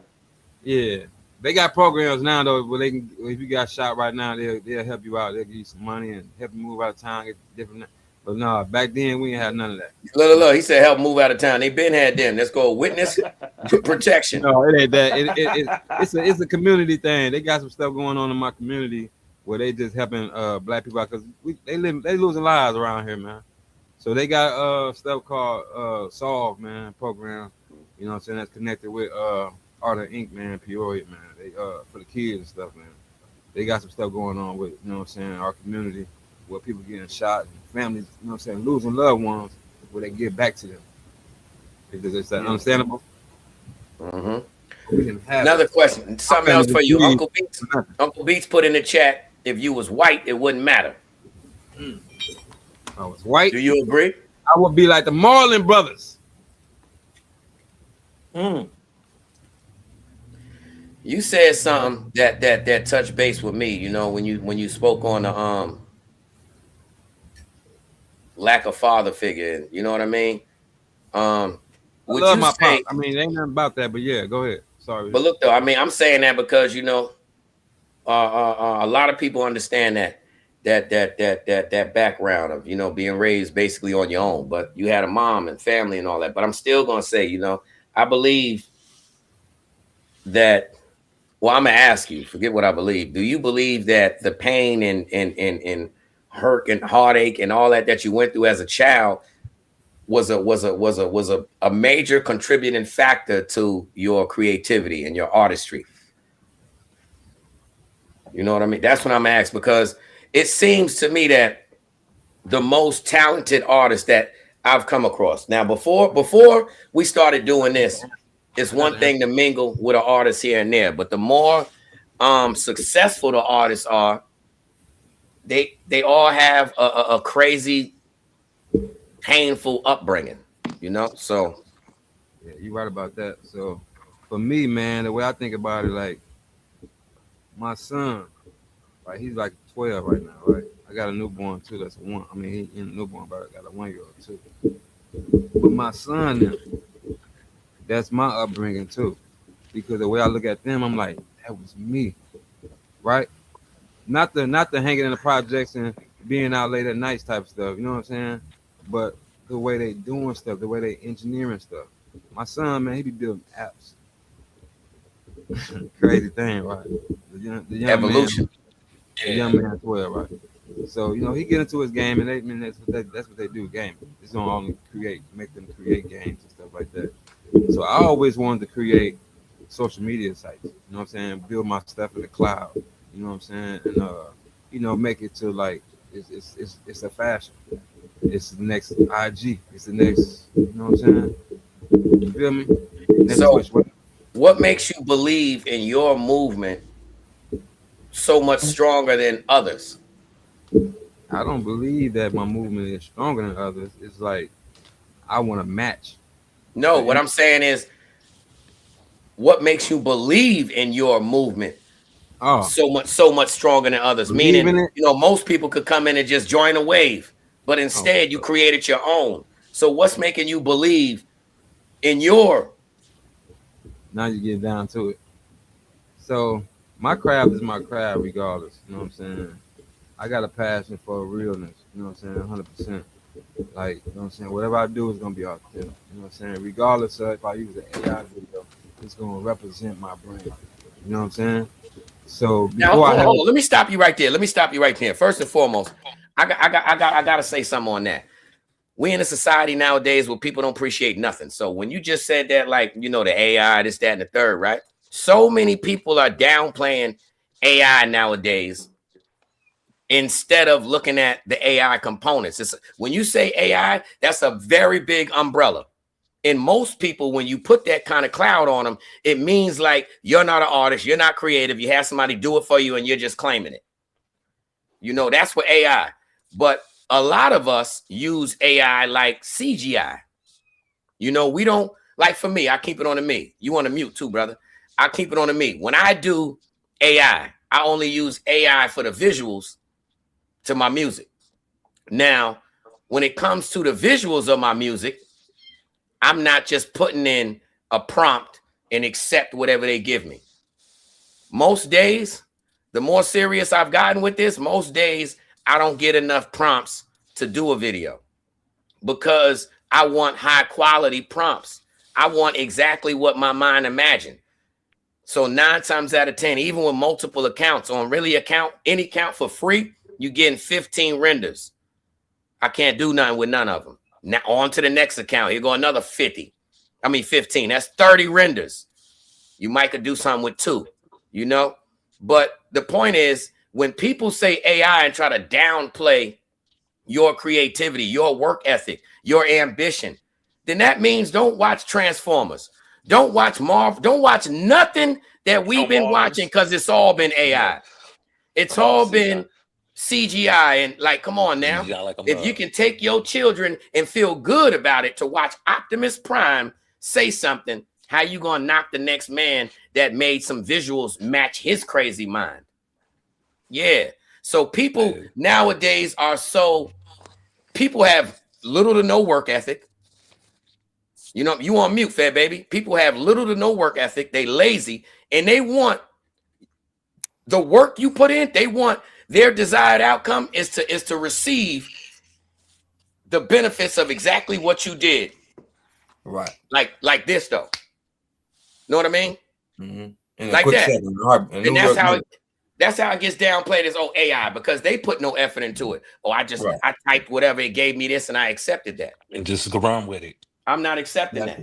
Yeah. They got programs now though where they can, if you got shot right now, they'll help you out. They'll give you some money and help you move out of town, get different. But no, back then we ain't had none of that. Look, he said help move out of town. They been had them. Let's go witness protection. No, it ain't that. It's a community thing. They got some stuff going on in my community where they just helping black people out because they losing lives around here, man. So they got stuff called Solve, man, program. You know what I'm saying? That's connected with Art of Inc, man, Peoria, man. They for the kids and stuff, man. They got some stuff going on with, you know what I'm saying, our community where people getting shot and families, you know what I'm saying, losing loved ones where they give back to them. Because it's that understandable. Another question. Something else for you. Uncle Beats put in the chat, if you was white, it wouldn't matter. I was white. Do you agree? I would be like the Marlon Brothers. You said something that touched base with me, you know, when you spoke on the lack of father figure, you know what I mean? I love my pop. I mean, ain't nothing about that, but yeah, go ahead. Sorry. But look though, I mean, I'm saying that because, you know, a lot of people understand that background of, you know, being raised basically on your own, but you had a mom and family and all that. But I'm still gonna say, you know, I believe that. Well, I'm gonna ask you. Forget what I believe. Do you believe that the pain and hurt and heartache and all that you went through as a child was a major contributing factor to your creativity and your artistry? You know what I mean? That's what I'm asking, because it seems to me that the most talented artists that I've come across. Now, before we started doing this, it's one thing to mingle with an artist here and there, but the more successful the artists are, they all have a crazy, painful upbringing, you know. So yeah, you're right about that. So for me, man, the way I think about it, like my son, like he's like 12 right now, right? I got a newborn too. That's one. I mean, he in a newborn, but I got a 1-year-old too. But my son, now, that's my upbringing too, because the way I look at them, I'm like, that was me, right? Not the hanging in the projects and being out late at nights type of stuff, you know what I'm saying? But the way they doing stuff, the way they engineering stuff. My son, man, he be building apps. Crazy thing, right? The young evolution. man, the young man 12, right? So, you know, he get into his game, and that's what they do, gaming. It's gonna only make them create games and stuff like that. So I always wanted to create social media sites, you know what I'm saying? Build my stuff in the cloud, you know what I'm saying? And you know, make it to like it's a fashion. It's the next IG. It's the next, you know what I'm saying? You feel me? So what makes you believe in your movement so much stronger than others? I don't believe that my movement is stronger than others. It's like I want to match. No, what I'm saying is, what makes you believe in your movement so much stronger than others? Meaning, you know, most people could come in and just join a wave, but instead you created your own. So what's making you believe in your? Now you get down to it. So my craft is my craft regardless. You know what I'm saying? I got a passion for realness. You know what I'm saying? 100%. Like, you know what I'm saying? Whatever I do is going to be authentic. You know what I'm saying? Regardless of if I use an AI video, it's going to represent my brand. You know what I'm saying? So Now, hold on. Let me stop you right there. First and foremost, I got to say something on that. We in a society nowadays where people don't appreciate nothing. So when you just said that, like, you know, the AI, this, that, and the third, right? So many people are downplaying AI nowadays instead of looking at the AI components. When you say AI, that's a very big umbrella. And most people, when you put that kind of cloud on them, it means like you're not an artist, you're not creative, you have somebody do it for you and you're just claiming it. You know, that's what AI. But a lot of us use AI like CGI. You know, we don't, like for me, I keep it on to me. You want to mute too, brother. I keep it on to me. When I do AI, I only use AI for the visuals to my music. Now, when it comes to the visuals of my music, I'm not just putting in a prompt and accept whatever they give me. Most days, the more serious I've gotten with this, most days I don't get enough prompts to do a video because I want high quality prompts. I want exactly what my mind imagined. So 9 times out of 10, even with multiple accounts on any account for free, you're getting 15 renders. I can't do nothing with none of them. Now on to the next account. Here go another 15. That's 30 renders. You might could do something with 2, you know? But the point is, when people say AI and try to downplay your creativity, your work ethic, your ambition, then that means don't watch Transformers. Don't watch Marvel. Don't watch nothing that we've been watching because it's all been AI. It's all been CGI. And like, come on now. If you can take your children and feel good about it to watch Optimus Prime say something, how you gonna knock the next man that made some visuals match his crazy mind? Yeah. So people nowadays people have little to no work ethic. You know, you on mute, Fat Baby. People have little to no work ethic. They lazy and they want the work you put in. They want their desired outcome is to receive the benefits of exactly what you did. Right. Like this though. Know what I mean? Mm-hmm. Like that. And that's how it gets downplayed as AI because they put no effort into it. I typed whatever, it gave me this and I accepted that. And just go around with it. I'm not accepting that.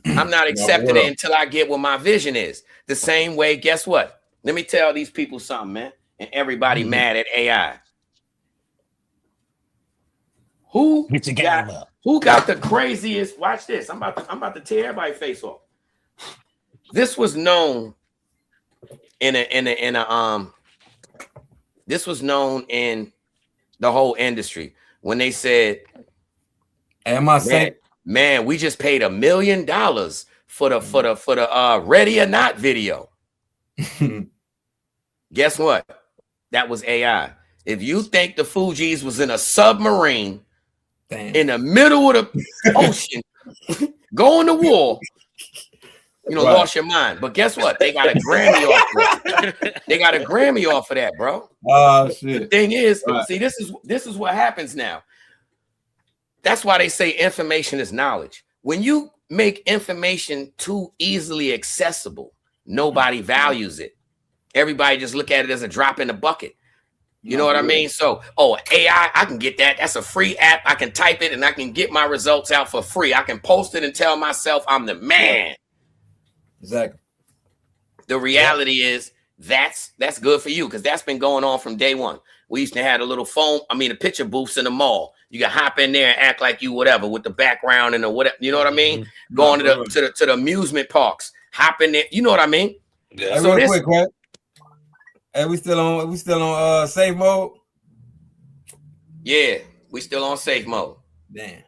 I'm not accepting it until I get what my vision is. The same way, guess what? Let me tell these people something, man. And everybody mad at AI. Who got the craziest? Watch this. I'm about to tear everybody's face off. This was known in a this was known in the whole industry when they said, "Am I saying, man, we just paid $1 million for the Ready or Not video." Guess what? That was AI. If you think the Fugees was in a submarine in the middle of the ocean going to war, you know, lost your mind. But guess what? They got a Grammy off of that. They got a Grammy off of that, bro. Oh shit. The thing is, see, this is what happens now. That's why they say information is knowledge. When you make information too easily accessible, nobody values it. Everybody just look at it as a drop in the bucket. You know what I mean? So, AI, I can get that. That's a free app. I can type it and I can get my results out for free. I can post it and tell myself I'm the man. Exactly. The reality is that's good for you because that's been going on from day one. We used to have the picture booths in the mall. You can hop in there and act like you whatever with the background and the whatever. You know what I mean? Going to the amusement parks, hop in there. You know what I mean? Yeah. So real quick, right? Hey, we still on safe mode? Yeah, we still on safe mode. Damn.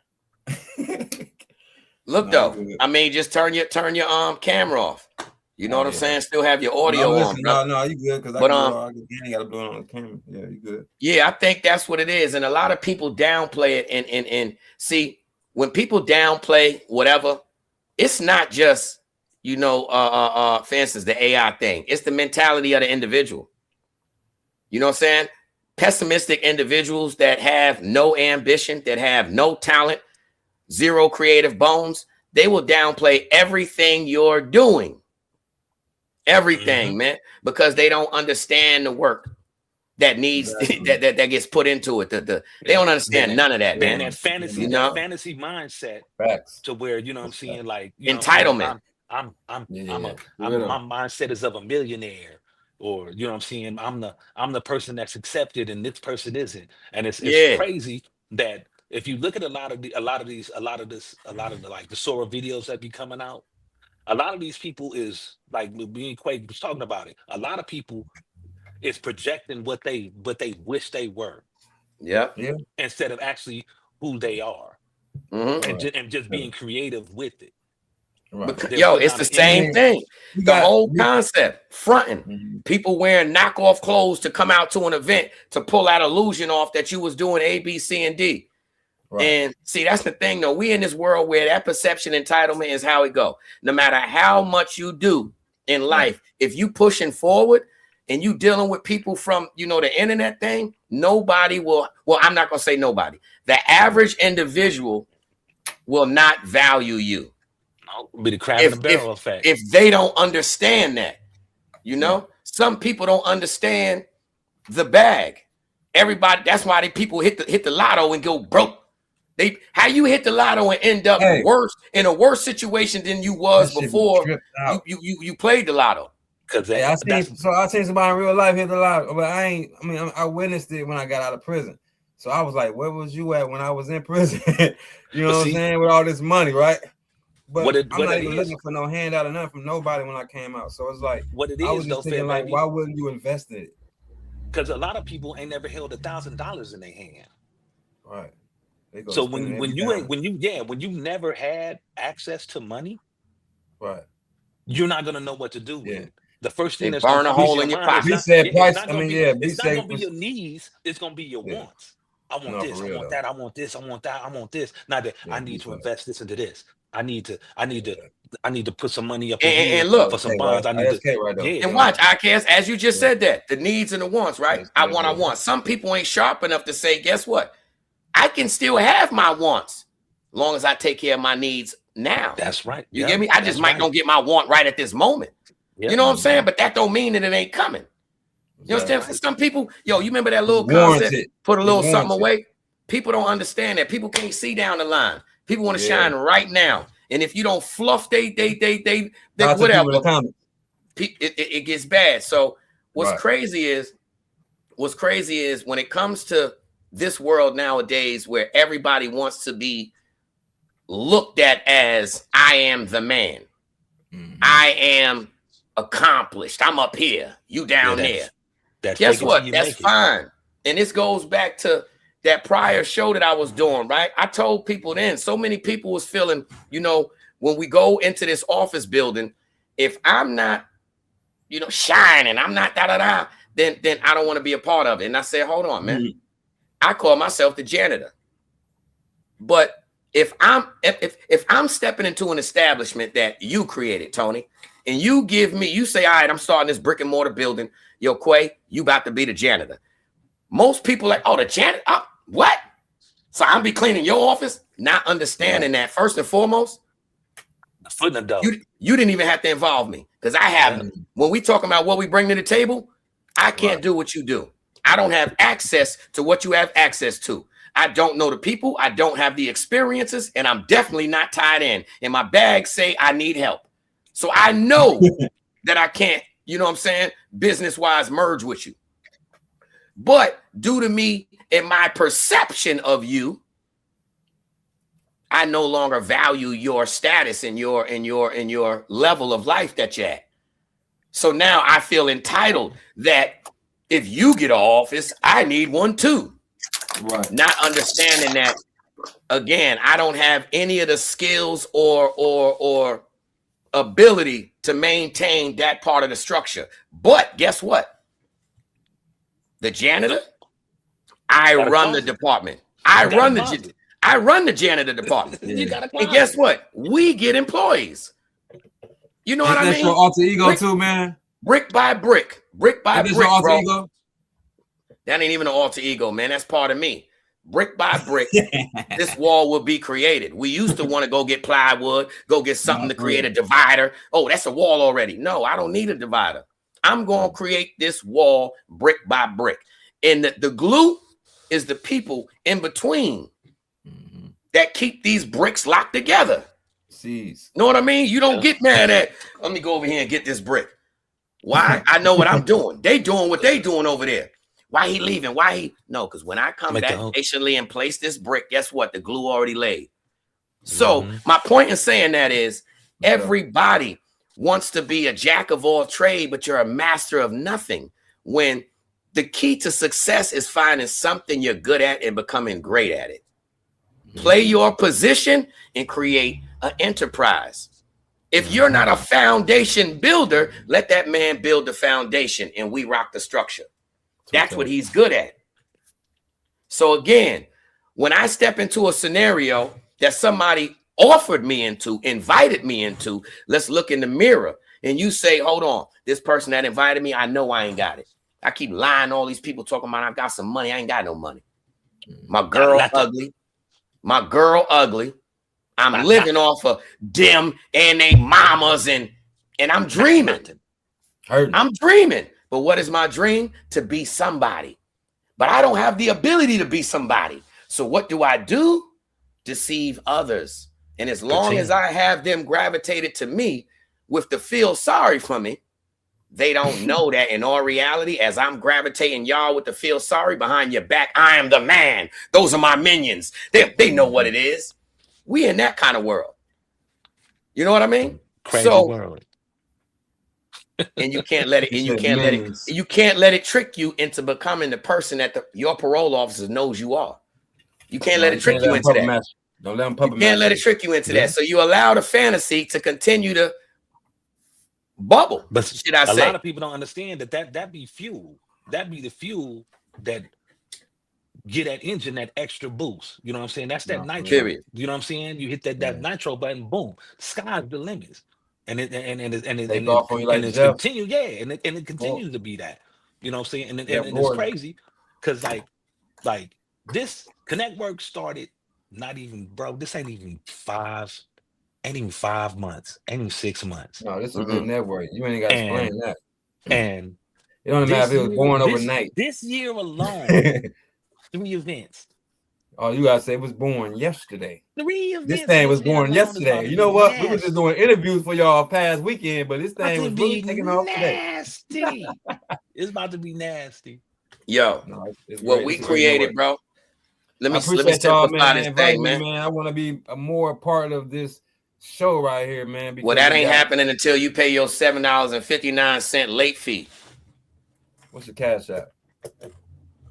Look though, I mean, just turn your camera off. You know what I'm saying? Still have your audio on. No, you good because I gotta blow it on the camera. Yeah, you good. Yeah, I think that's what it is, and a lot of people downplay it. And see, when people downplay whatever, it's not just for instance, the AI thing. It's the mentality of the individual. You know what I'm saying? Pessimistic individuals that have no ambition, that have no talent, zero creative bones, they will downplay everything you're doing. Everything, man, because they don't understand the work that needs that gets put into it. They don't understand none of that, man. That fantasy, that fantasy mindset to where I'm seeing like entitlement. My mindset is of a millionaire, or I'm saying I'm the person that's accepted and this person isn't, and it's crazy that if you look at a lot of the Sora videos that be coming out. A lot of these people is like me and Quake was talking about it. A lot of people is projecting what they wish they were. Yeah. Instead of actually who they are, and just being creative with it. Right. It's the same thing. The whole concept, fronting. People wearing knockoff clothes to come out to an event to pull that illusion off that you was doing A, B, C, and D. Right. And see, that's the thing, though. We in this world where that perception entitlement is how it go. No matter how much you do in life, if you pushing forward and you dealing with people from, the internet thing, nobody will. Well, I'm not going to say nobody. The average individual will not value you. Be the crab in the barrel effect. If they don't understand that, some people don't understand the bag. Everybody, that's why people hit the lotto and go broke. How you hit the lotto and end up in a worse situation than you was before you played the lotto. Because I seen somebody in real life hit the lotto, but I witnessed it when I got out of prison. So I was like, where was you at when I was in prison? You know what I'm saying? With all this money, right? But I'm not even looking for no handout or nothing from nobody when I came out. So it's like, what it is, I was just thinking, like, why wouldn't you invest in it? Because a lot of people ain't never held $1,000 in their hand. Right. So when you never had access to money, right, you're not gonna know what to do with it. The first thing that's burn a hole in your pocket. He said price. It's not gonna be your needs. It's gonna be your wants. I want this. I want that. I want this. I want that. I want this. Not that I need to invest this into this. I need to put some money up and look for some bonds. I need to and watch. I guess as you just said that the needs and the wants, right? I want. Some people ain't sharp enough to say, guess what? I can still have my wants as long as I take care of my needs now. That's right. You get me? I just might don't get my want right at this moment. You know what I'm saying? But that don't mean that it ain't coming. You understand? For some people, you remember that little concept, put a little something away? People don't understand that. People can't see down the line. People want to shine right now. And if you don't fluff they whatever, it gets bad. So what's crazy is when it comes to this world nowadays where everybody wants to be looked at as I am the man. I am accomplished. I'm up here. You down there. Guess what? That's fine. And this goes back to that prior show that I was doing, right? I told people then, so many people was feeling, you know, when we go into this office building, if I'm not, you know, shining, I'm not da-da-da, then I don't want to be a part of it. And I said, hold on, man. Mm-hmm. I call myself the janitor. But if I'm stepping into an establishment that you created, Tony, and you give me, you say, all right, I'm starting this brick and mortar building. Yo, Quay, you about to be the janitor. Most people like, oh, the janitor? What? So I'll be cleaning your office? Not understanding that, first and foremost, foot in the door. You didn't even have to involve me, because I have, when we talking about what we bring to the table, I can't do what you do. I don't have access to what you have access to. I don't know the people. I don't have the experiences, and I'm definitely not tied in. And my bags say I need help. So I know that I can't, you know what I'm saying, business-wise merge with you. But due to me and my perception of you, I no longer value your status and your level of life that you're at. So now I feel entitled that if you get an office, I need one too. Right. Not understanding that, again, I don't have any of the skills or ability to maintain that part of the structure. But guess what? The janitor, I run the department. I run the janitor department. And guess what? We get employees. You know what I mean? That's your alter ego too, man. Brick by brick, brick by brick, bro. Ego? That ain't even an alter ego, man. That's part of me. Brick by brick, this wall will be created. We used to want to go get plywood, go get something to create a divider. Oh, that's a wall already. No, I don't need a divider. I'm going to create this wall brick by brick. And the glue is the people in between that keep these bricks locked together. Jeez. Know what I mean? You don't get mad at, let me go over here and get this brick. Why? I know what I'm doing. They doing what they doing over there. Why he leaving? Why he? No, because when I come back patiently and place this brick, guess what? The glue already laid. So my point in saying that is everybody wants to be a jack of all trade, but you're a master of nothing. When the key to success is finding something you're good at and becoming great at it. Play your position and create an enterprise. If you're not a foundation builder, let that man build the foundation and we rock the structure. That's what he's good at. So again, when I step into a scenario that somebody offered me into, invited me into, let's look in the mirror. And you say, hold on, this person that invited me, I know I ain't got it. I keep lying to all these people talking about I got some money. I ain't got no money. My girl ugly. My girl ugly. I'm living off of them and they mamas and I'm dreaming. I'm dreaming. But what is my dream? To be somebody. But I don't have the ability to be somebody. So what do? Deceive others. And as long as I have them gravitated to me with the feel sorry for me, they don't know that in all reality, as I'm gravitating y'all with the feel sorry behind your back, I am the man. Those are my minions. They know what it is. We in that kind of world. You know what I mean? Crazy world. And you can't let it, and you can't let it trick you into becoming the person that your parole officer knows you are. You can't let it trick you into that. Don't let them puppet. You can't let it trick you into that. So you allow the fantasy to continue to bubble. But should I say? A lot of people don't understand that be fuel. That be the fuel that get that engine that extra boost. You know what I'm saying? That's that nitro. Period. You know what I'm saying? You hit that nitro button, boom, sky's the limits. And it continues, and it continues to be that. You know what I'm saying? And it's crazy because like this Connect Work started not even, bro. This ain't even 5 months, ain't even 6 months. No, this is a good network. You ain't got to explain that. And it don't matter if it was born overnight. This year alone, 3 events. Oh, you gotta say it was born yesterday. 3 events. This thing was born yesterday. You know what? We were just doing interviews for y'all past weekend, but this thing was really taking off today. It's about to be nasty. Yo, what we created, bro. Let me simplify this thing, man. I want to be a more part of this show right here, man. Well, that ain't happening until you pay your $7.59 late fee. What's your cash app?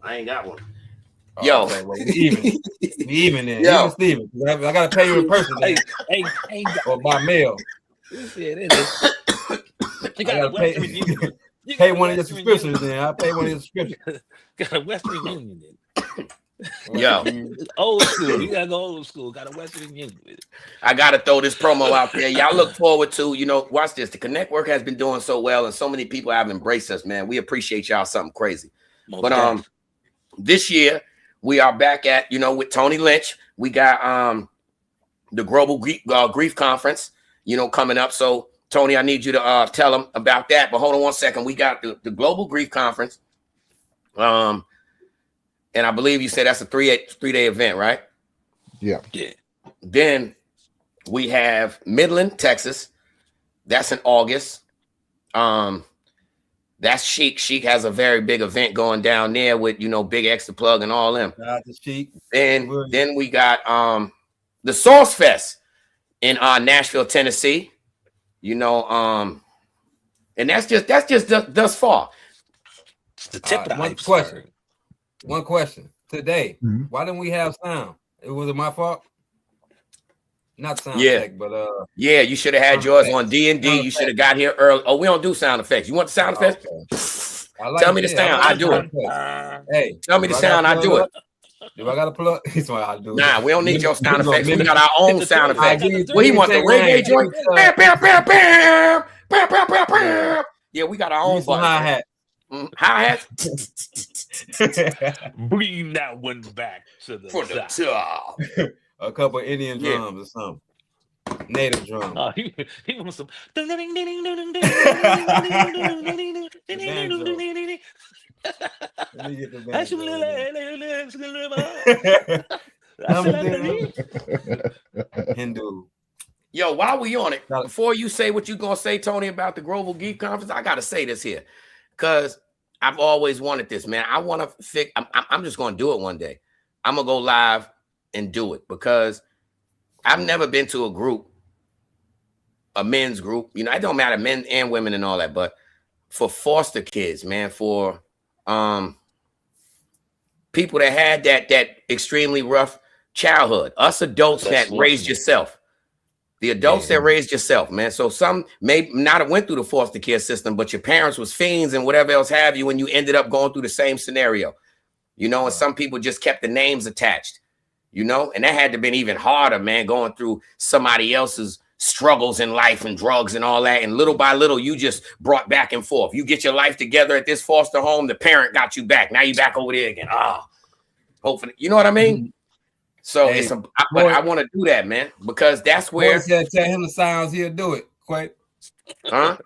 I ain't got one. Oh, Yo, okay, well, we even then. Yo. Even Steven. I gotta pay you in person. Hey, or by mail. You I got a gotta pay, Western Union. pay one of your subscriptions then. I'll pay one of your subscriptions. Got a Western Union then. Yo, old school. You gotta go old school. Got a Western Union with it. I gotta throw this promo out there. Y'all look forward to, watch this. The Connect Work has been doing so well, and so many people have embraced us, man. We appreciate y'all something crazy. But this year we are back at, with Tony Lynch. We got the Global Grief Conference, coming up. So Tony, I need you to tell them about that. But hold on one second. We got the Global Grief Conference. And I believe you said that's a three-day event, right? Yeah. Then we have Midland, Texas. That's in August. That's Chic. Chic has a very big event going down there with, Big Extra Plug and all them. Chic. Then we got the Sauce Fest in Nashville, Tennessee. And that's just thus far. It's the tip of the one iceberg. question. One question. Today, why didn't we have sound? Was it my fault? Not sound effect, but yeah, you should have had yours on D&D. You should have got here early. Oh, we don't do sound effects. You want the sound effects? Okay. Tell me the sound. I do it. Hey, tell me the sound. I do it. Do I got to plug? He's why I do it. Nah, we don't need your sound effects. We got our own sound effects. Well, he want the reggae joint. Bam, bam, bam, bam, bam, bam, bam, bam. Yeah, we got our own hi-hat. Hi-hat. Bring that one back to the top. A couple of Indian drums or something. Native drums. Oh, he wants some. Hindu. Yo, while we on it, before you say what you gonna say, Tony, about the Global Geek Conference, I gotta say this here, because I've always wanted this, man. I want to fix. I'm just gonna do it one day. I'm gonna go live and do it because I've never been to a group, a men's group. It don't matter, men and women and all that, but for foster kids, man, for people that had that extremely rough childhood, us adults that raised yourself. The adults that raised yourself, man. So some may not have went through the foster care system, but your parents was fiends and whatever else have you, and you ended up going through the same scenario, and some people just kept the names attached, and that had to been even harder, man, going through somebody else's struggles in life and drugs and all that. And little by little, you just brought back and forth. You get your life together at this foster home, the parent got you back. Now you back over there again. Hopefully, you know what I mean? So but I want to do that, man, because that's where. Said, tell him the sounds, he'll do it. Quite. Huh?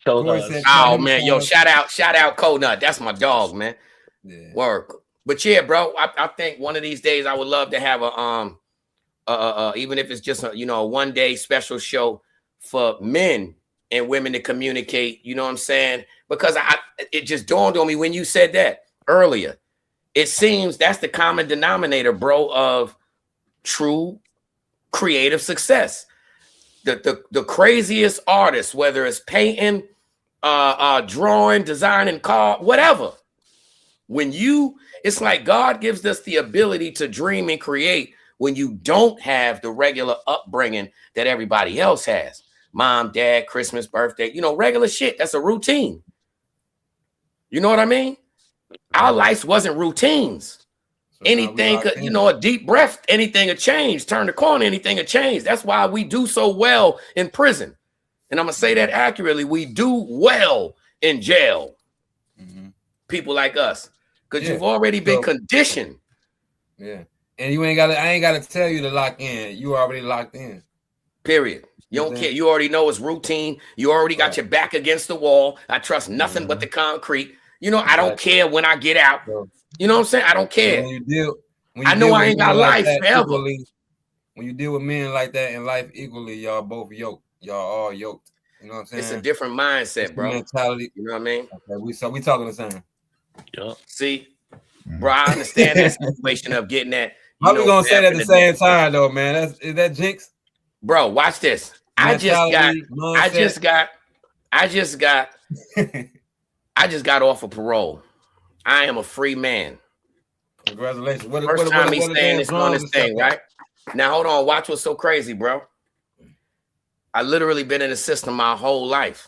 Oh man, yo, shout out, Conut. That's my dog, man. Yeah. Work. But yeah, bro, I think one of these days I would love to have a even if it's just a one day special show for men and women to communicate. You know what I'm saying? Because it just dawned on me when you said that earlier. It seems that's the common denominator, bro, of true creative success. The craziest artists, whether it's painting, drawing, designing, whatever. It's like God gives us the ability to dream and create when you don't have the regular upbringing that everybody else has. Mom, dad, Christmas, birthday, regular shit. That's a routine. You know what I mean? Our life wasn't routines. So anything could, a deep breath, anything could change. Turn the corner, anything could change. That's why we do so well in prison. And I'm going to say that accurately. We do well in jail. People like us. Because you've already been conditioned. Yeah. And I ain't got to tell you to lock in. You already locked in. Period. You don't care. You already know it's routine. You already got your back against the wall. I trust nothing but the concrete. I don't care when I get out. You know what I'm saying? I don't care. I know I ain't got life forever. When you deal with men like that in life equally, y'all both yoked. Y'all all yoked. You know what I'm saying? It's a different mindset, bro. Mentality. You know what I mean? Okay, we talking the same. Yep. See, bro, I understand that situation of getting that. How we gonna say that at the same time, though, man? Is that jinx? Bro, watch this. I just I just got off of parole. I am a free man. Congratulations. First time he's saying this on this thing, right? Now, hold on. Watch what's so crazy, bro. I literally been in the system my whole life.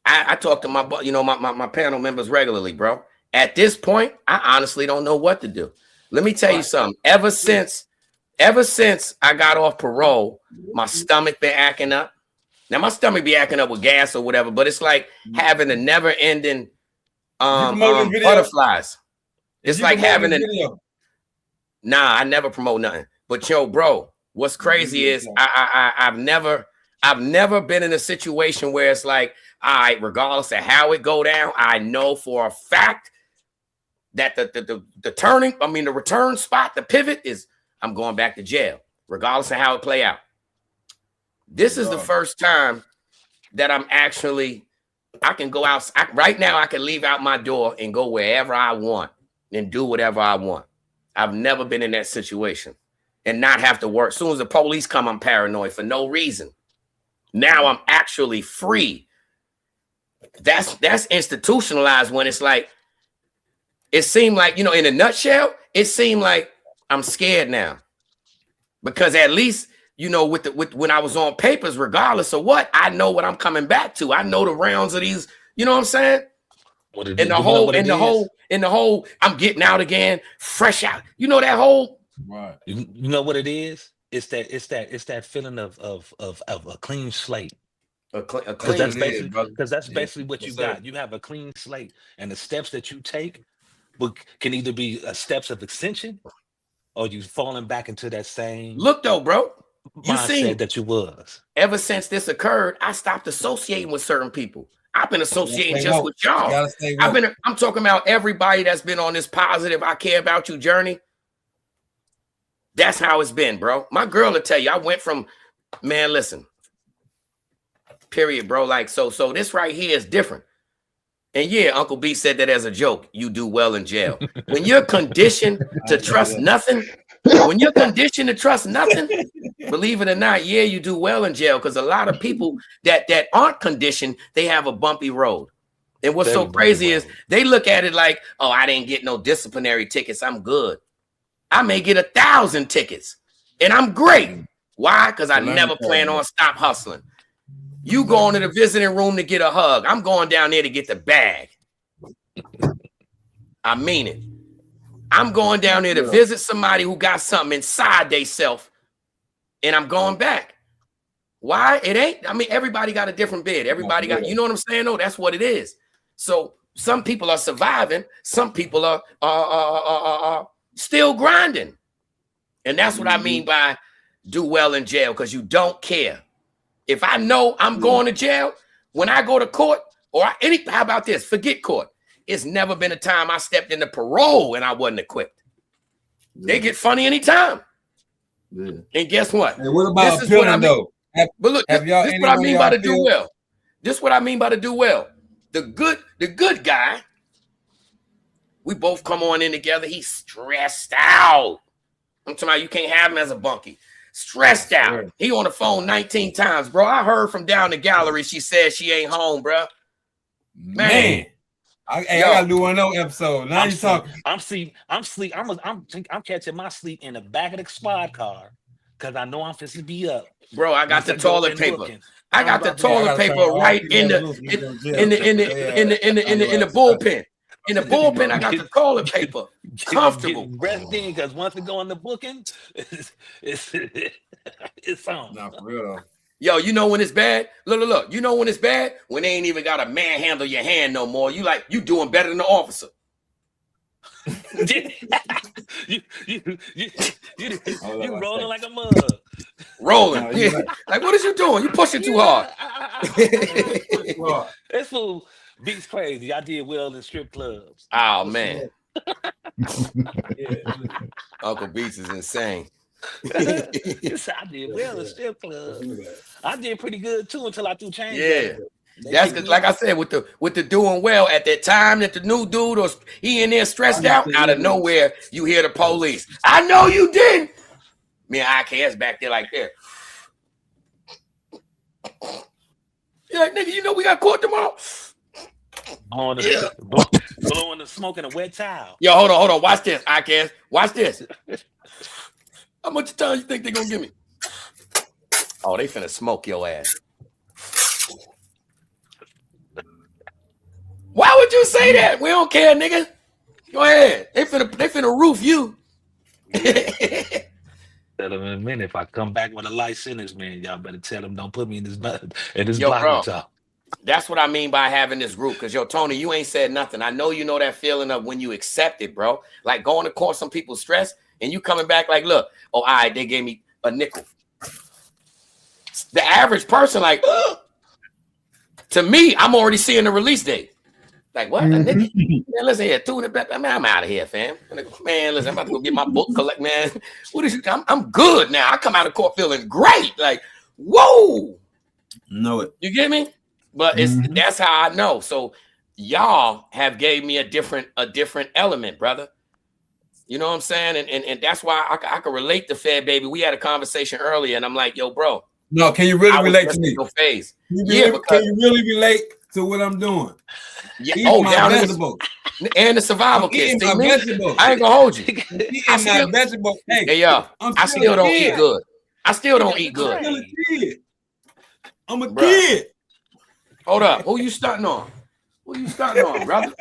I talk to my panel members regularly, bro. At this point, I honestly don't know what to do. Let me tell you something. Ever since I got off parole, my stomach been acting up. Now, my stomach be acting up with gas or whatever, but it's like having a never-ending butterflies. It's like having a video. Nah, I never promote nothing. But yo, bro, what's crazy is I've never been in a situation where it's like, all right, regardless of how it go down, I know for a fact that the turning, I mean the return spot, the pivot is I'm going back to jail, regardless of how it play out. This is the first time that I'm actually, I can go out. Right now, I can leave out my door and go wherever I want and do whatever I want. I've never been in that situation and not have to work. As soon as the police come, I'm paranoid for no reason. Now I'm actually free. That's institutionalized when it's like, it seemed like, in a nutshell, it seemed like I'm scared now. Because at least, when I was on papers, regardless of what, I know what I'm coming back to. I know the rounds of these, you know what I'm saying? In the whole, I'm getting out again, fresh out. You know that whole. Right. You know what it is? It's that feeling of a clean slate. Because that's basically what you got. You have a clean slate, and the steps that you take can either be steps of extension, or you falling back into that same. Look though, bro. You see that you was. Ever since this occurred, I stopped associating with certain people. I've been associating just with y'all. I'm talking about everybody that's been on this positive I care about you journey. That's how it's been, bro. My girl will tell you, I went from, man, listen, period, bro. Like, so this right here is different. And yeah, Uncle B said that as a joke. You do well in jail. When you're conditioned to trust nothing, believe it or not, yeah, you do well in jail. Because a lot of people that aren't conditioned, they have a bumpy road. And what's so crazy is they look at it like, oh, I didn't get no disciplinary tickets. I'm good. I may get 1,000 tickets and I'm great. Why? Because I never plan on stop hustling. You going to the visiting room to get a hug. I'm going down there to get the bag. I mean it. I'm going down there to visit somebody who got something inside they self, and I'm going back. Why? It ain't. I mean, everybody got a different bed. Everybody got, you know what I'm saying? No, that's what it is. So some people are surviving. Some people are still grinding. And that's what I mean by do well in jail, because you don't care. If I know I'm going to jail, when I go to court, how about this? Forget court. It's never been a time I stepped into parole and I wasn't equipped. They get funny anytime. Yeah. And guess what? Hey, what about appealing though? But look, this is what I mean by to do well. This is what I mean by to do well. The good guy, we both come on in together. He's stressed out. I'm talking about you can't have him as a bunkie. Stressed out. He on the phone 19 times, bro. I heard from down the gallery. She said she ain't home, bro. Man. I gotta do one more episode. Now you talking. I'm catching my sleep in the back of the squad car because I know I'm fixing to be up. Bro, I got the toilet paper. I got the toilet paper right in the bullpen. In the bullpen, I got the toilet paper. Comfortable. Because once it go in the booking, it's on. Not for real though. Yo, you know when it's bad? Look. You know when it's bad? When they ain't even got to manhandle your hand no more. You doing better than the officer. you rolling like a mug. Rolling. Yeah. Like, what is you doing? You pushing too hard. This fool beats crazy. I did well in strip clubs. Oh, man. Uncle Beats is insane. I did well in strip clubs. I did pretty good too until I threw change. Yeah. That's because, like I said, with the doing well at that time that the new dude was in there stressed out of nowhere, you hear the police. I know you didn't. Me and IKS back there like that. You're like, nigga, you know we got court tomorrow. blowing the smoke in a wet towel. Yo, hold on. Watch this, ICAS. Watch this. How much time you think they're gonna give me? Oh, they finna smoke your ass. Why would you say that? We don't care, nigga. Go ahead. They finna roof you. Tell them in a minute. If I come back with a light sentence, man, y'all better tell them don't put me in this Yo, block bro, with y'all. that's what I mean by having this group. Cause yo, Tony, you ain't said nothing. I know you know that feeling of when you accept it, bro. Like going to cause some people stress and you coming back like, look, oh, all right, they gave me a nickel. The average person, like, ugh. To me, I'm already seeing the release date. Like, what? A nickel? Man, listen here, two in the back. Man, I'm out of here, fam. Man, listen, I'm about to go get my book collect, man. What is you? I'm good now. I come out of court feeling great. Like, whoa. Know it. You get me? But that's how I know. So y'all have gave me a different element, brother. You know what I'm saying? And that's why I can relate to Fed Baby. We had a conversation earlier, and I'm like, yo, bro. No, can you really relate to me? Your phase. Can you really relate to what I'm doing? Yeah. Oh, down vegetables. And the survival kit. My vegetables. I ain't gonna hold you. I still, my vegetables. Hey, yeah, I still don't eat good. I still don't eat good. I'm a kid. I'm a kid. Hold up. Who you starting on? Who you starting on, brother?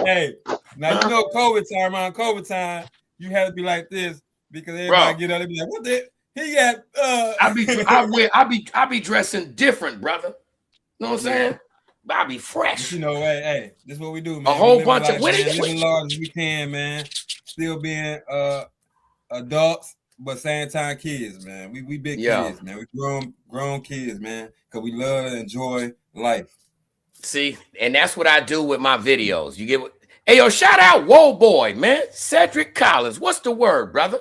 Hey, now you know COVID time, around COVID time, you have to be like this because everybody get up and be like, what the he got I be dressing different, brother. You know what I'm saying? But I be fresh. But you know, hey, this is what we do, man. A whole bunch of living large as we can, man. Still being adults, but same time kids, man. We big kids, man. We grown kids, man, because we love and enjoy life. See, and that's what I do with my videos. You get what? Hey, yo, shout out Whoa Boy, man. Cedric Collins. What's the word, brother?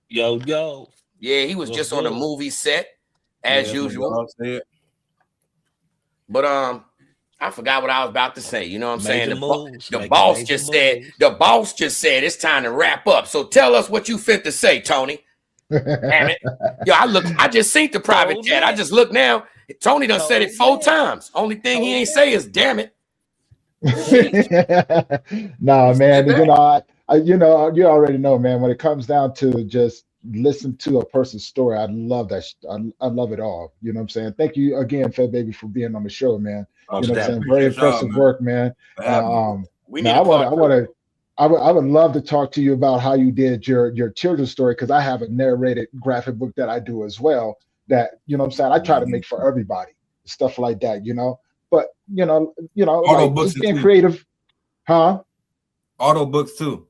Yo. Yeah, he was just on a movie set as usual. But I forgot what I was about to say. You know what I'm saying? The boss just said it's time to wrap up. So tell us what you fit to say, Tony. Damn it. Yo, I just seen the private chat. I just look now. Tony done said it 4 times. Only thing he ain't say is damn it. Nah, man. You already know, man. When it comes down to just listen to a person's story, I love that. I love it all. You know what I'm saying? Thank you again, Fed Baby, for being on the show, man. You know what I'm saying? Very impressive work, man. I would love to talk to you about how you did your children's story, because I have a narrated graphic book that I do as well. That, you know what I'm saying, I try to make for everybody, stuff like that, you know. But you know, like, just being creative, huh? Auto books too.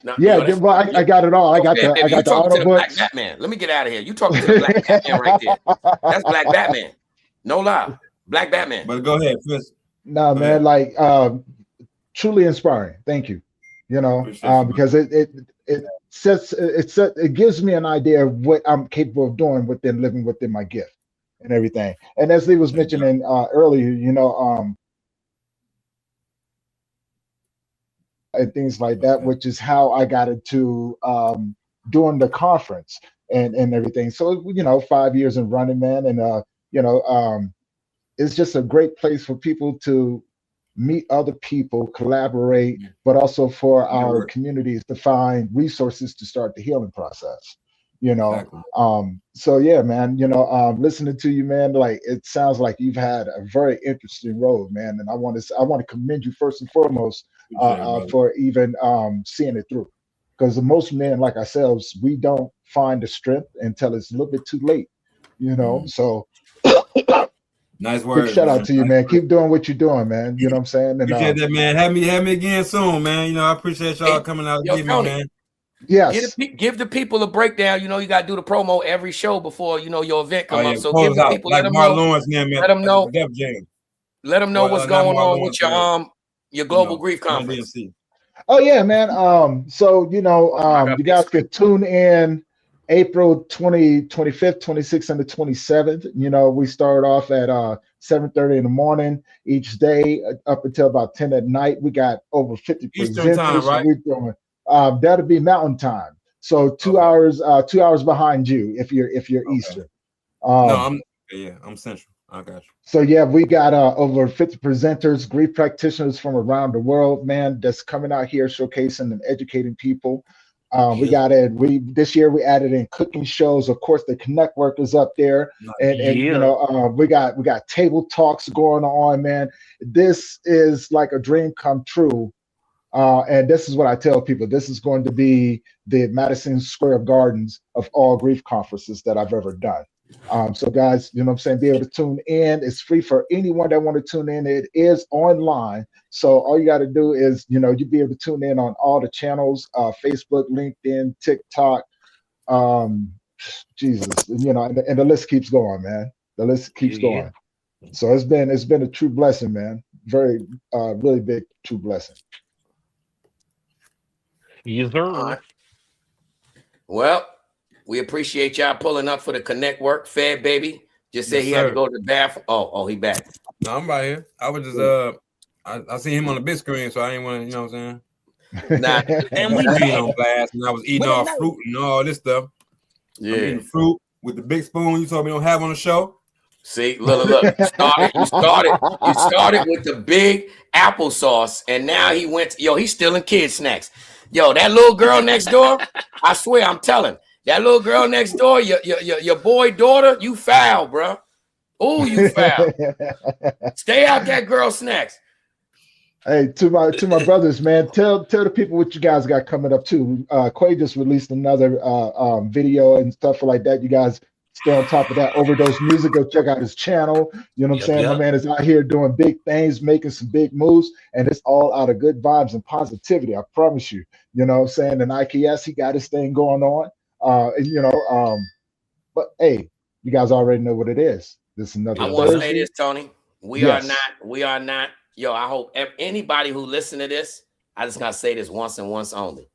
No, well, I got it all. I got the auto books. Black Batman. Let me get out of here. You talking to the Black Batman right there? That's Black Batman. No lie, Black Batman. But go ahead, first. No, man, like truly inspiring. Thank you. You know, because it gives me an idea of what I'm capable of doing within living within my gift and everything. And as Lee was mentioning earlier, you know, and things like that, which is how I got into doing the conference and everything. So, you know, 5 years in running, man, and you know, it's just a great place for people to meet other people, collaborate, but also for our communities to find resources to start the healing process, you know. Exactly. So yeah, man, you know, listening to you, man, like, it sounds like you've had a very interesting road, man. And I want to commend you first and foremost for even seeing it through, because most men like ourselves, we don't find the strength until it's a little bit too late, you know. So nice words. Big shout out to you, man. Keep doing what you're doing, man. You know what I'm saying? And, appreciate that, man. Have me again soon, man. You know, I appreciate y'all coming out and giving me, man. Yes. Give the people a breakdown. You know, you got to do the promo every show before, you know, your event come up. So give the people, like let them know. Let them know what's going on with your global grief conference. Oh yeah, man. So you know, you guys could tune in April 25th, 26th, and the 27th. You know, we start off at 7:30 in the morning each day up until about 10 at night. We got over 50 Eastern time, right? We're doing. That'll be Mountain Time. So 2 hours behind you if you're Eastern. I'm Central. I got you. So yeah, we got over 50 presenters, grief practitioners from around the world, man, that's coming out here showcasing and educating people. This year we added in cooking shows. Of course, the Connect Work is up there, and you know, we got table talks going on, man. This is like a dream come true. And this is what I tell people. This is going to be the Madison Square Gardens of all grief conferences that I've ever done. So guys, you know what I'm saying, be able to tune in. It's free for anyone that want to tune in. It is online. So all you got to do is, you know, you be able to tune in on all the channels, Facebook, LinkedIn, TikTok, Jesus, you know, and the list keeps going, man. The list keeps going. So it's been a true blessing, man. Very, really big, true blessing. All right. Well, we appreciate y'all pulling up for the Connect Work. Fed Baby just said he had to go to the bathroom. Oh, he back. No, I'm right here. I was just I seen him on the big screen, so I didn't want to, you know what I'm saying? Nah, and we being on blast, and I was eating all fruit and all this stuff. Yeah, I'm eating fruit with the big spoon you told me don't have on the show. See, look. You started with the big applesauce, and now he went. He's stealing kid snacks. Yo, that little girl next door. I swear, I'm telling. That little girl next door, your boy daughter, you foul, bro. Oh, you foul. Stay out that girl snacks. Hey, to my brothers, man, tell the people what you guys got coming up too. Quay just released another video and stuff like that. You guys stay on top of that. Overdose Music, go check out his channel. You know what I'm saying? My man is out here doing big things, making some big moves, and it's all out of good vibes and positivity. I promise you. You know what I'm saying? And IKS, he got his thing going on. But hey, you guys already know what it is. This is another. I want to say this, Tony. We are not. Yo, I hope anybody who listen to this, I just gotta say this once and once only.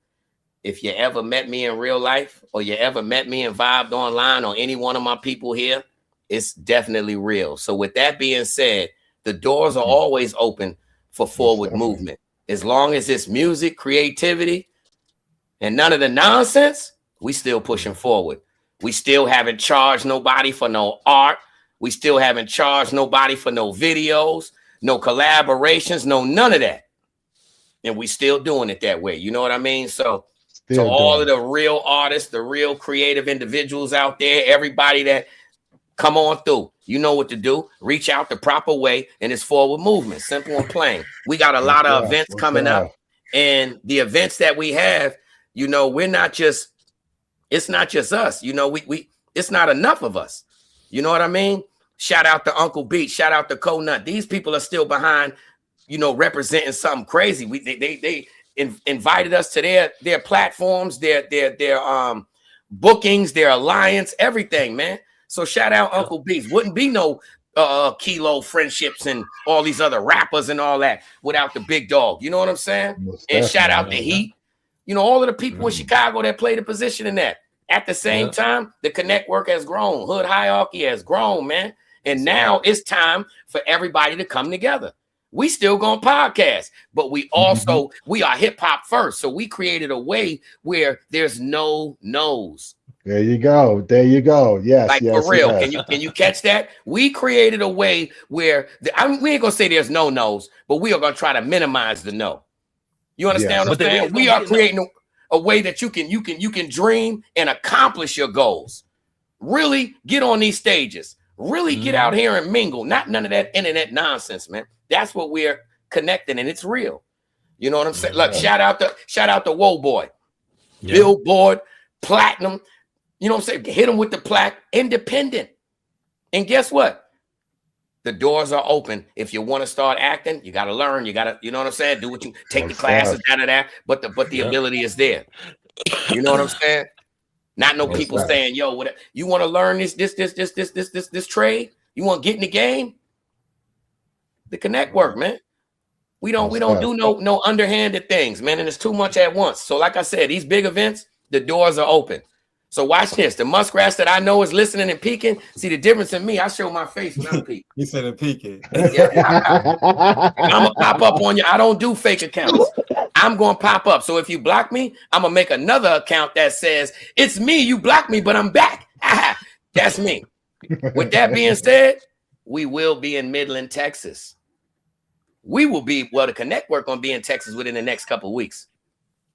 If you ever met me in real life, or you ever met me and vibed online, or any one of my people here, it's definitely real. So with that being said, the doors are always open for forward movement. As long as it's music, creativity, and none of the nonsense, we still pushing forward. We still haven't charged nobody for no art. We still haven't charged nobody for no videos, no collaborations, no none of that. And we still doing it that way. You know what I mean? So to all of the real artists, the real creative individuals out there, everybody that come on through, you know what to do. Reach out the proper way, and it's forward movement. Simple and plain. We got a lot of events coming up, and the events that we have, you know, it's not just us. You know, it's not enough of us. You know what I mean? Shout out to Uncle Beat. Shout out to Conut. These people are still behind, you know, representing something crazy. They invited us to their platforms, their bookings, their alliance, everything, man. So shout out Uncle Beats. Wouldn't be no Kilo Friendships and all these other rappers and all that without the big dog. You know what I'm saying? And shout out the Heat. You know, all of the people in Chicago that played a position in that. At the same time, the Connect Work has grown. Hood Hierarchy has grown, man. And now it's time for everybody to come together. We still gonna podcast, but we also, we are hip hop first. So we created a way where there's no no's. There you go. There you go. Yes. Like for real. Can you catch that? We created a way where we ain't gonna say there's no no's, but we are gonna try to minimize the no. You understand what I'm saying? We are creating a way that you can dream and accomplish your goals. Really get on these stages. Really get out here and mingle. Not none of that internet nonsense, man. That's what we're connecting, and it's real. You know what I'm saying? Look, shout out to Whoa Boy, Billboard, Platinum. You know what I'm saying? Hit them with the plaque, independent. And guess what? The doors are open. If you want to start acting, you got to learn. You got to, you know what I'm saying? Do what you take the classes out of that. But the ability is there. You know what I'm saying? Not no people saying, yo, what you want to learn this trade? You want to get in the game? The Connect Work, man. We don't do no underhanded things, man. And it's too much at once. So like I said, these big events, the doors are open. So watch this. The muskrats that I know is listening and peeking. See the difference in me. I show my face when I'm peeking. He said peeking. I'm gonna pop up on you. I don't do fake accounts. I'm going to pop up. So if you block me, I'm going to make another account that says, it's me, you blocked me, but I'm back. That's me. With that being said, we will be in Midland, Texas. We will be, well, the Connect Work going to be in Texas within the next couple of weeks.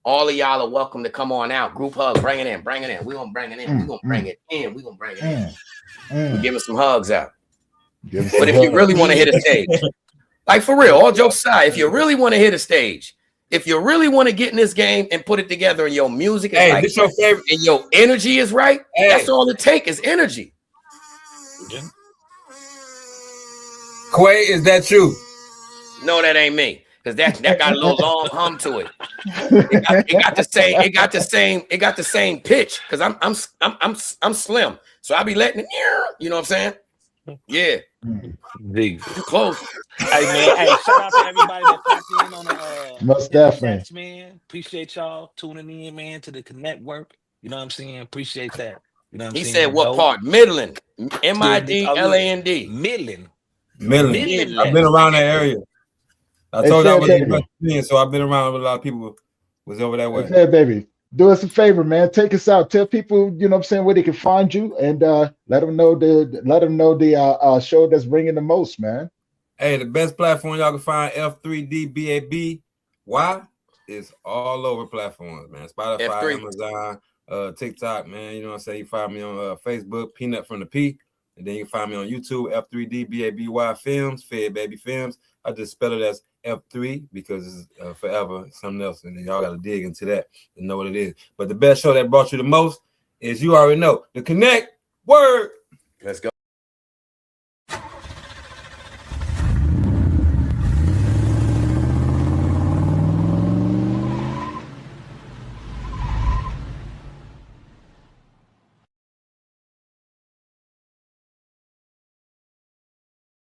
All of y'all are welcome to come on out. Group hug, bring it in, bring it in. We're going to bring it in. We're going to bring it in. We're going to bring it in. We're giving some hugs out. But if you really want to hit a stage, like for real, all jokes aside, if you really want to hit a stage, if you really want to get in this game and put it together and your music is like, this your favorite, and your energy is right, that's all it takes is energy. Quay, is that you? No, that ain't me. Because that got a little long hum to it. It got the same pitch. Because I'm slim. So I'll be letting it, you know what I'm saying? Yeah. Big. Too close. Hey man, hey, shout out to everybody that popped in on the most definitely, man. Appreciate y'all tuning in, man, to the Connect Work. You know what I'm saying? Appreciate that. You know what I'm saying? He said what part? Midland. M-I-D-L-A-N-D. Midland. I've been around that area. I told you I was in West, so I've been around with a lot of people was over that way. Hey, baby, do us a favor, man. Take us out. Tell people, you know what I'm saying, where they can find you, and let them know the show that's bringing the most, man. Hey, the best platform y'all can find F3DBABY is all over platforms, man. Spotify, F3. Amazon, TikTok, man. You know what I'm saying? You find me on Facebook, Peanut from the P, and then you can find me on YouTube, F3DBABY Films, Fed Baby Films. I just spell it as F3 because it's forever something else, and then y'all got to dig into that and know what it is. But the best show that brought you the most is, you already know, the Connect Word. Let's go.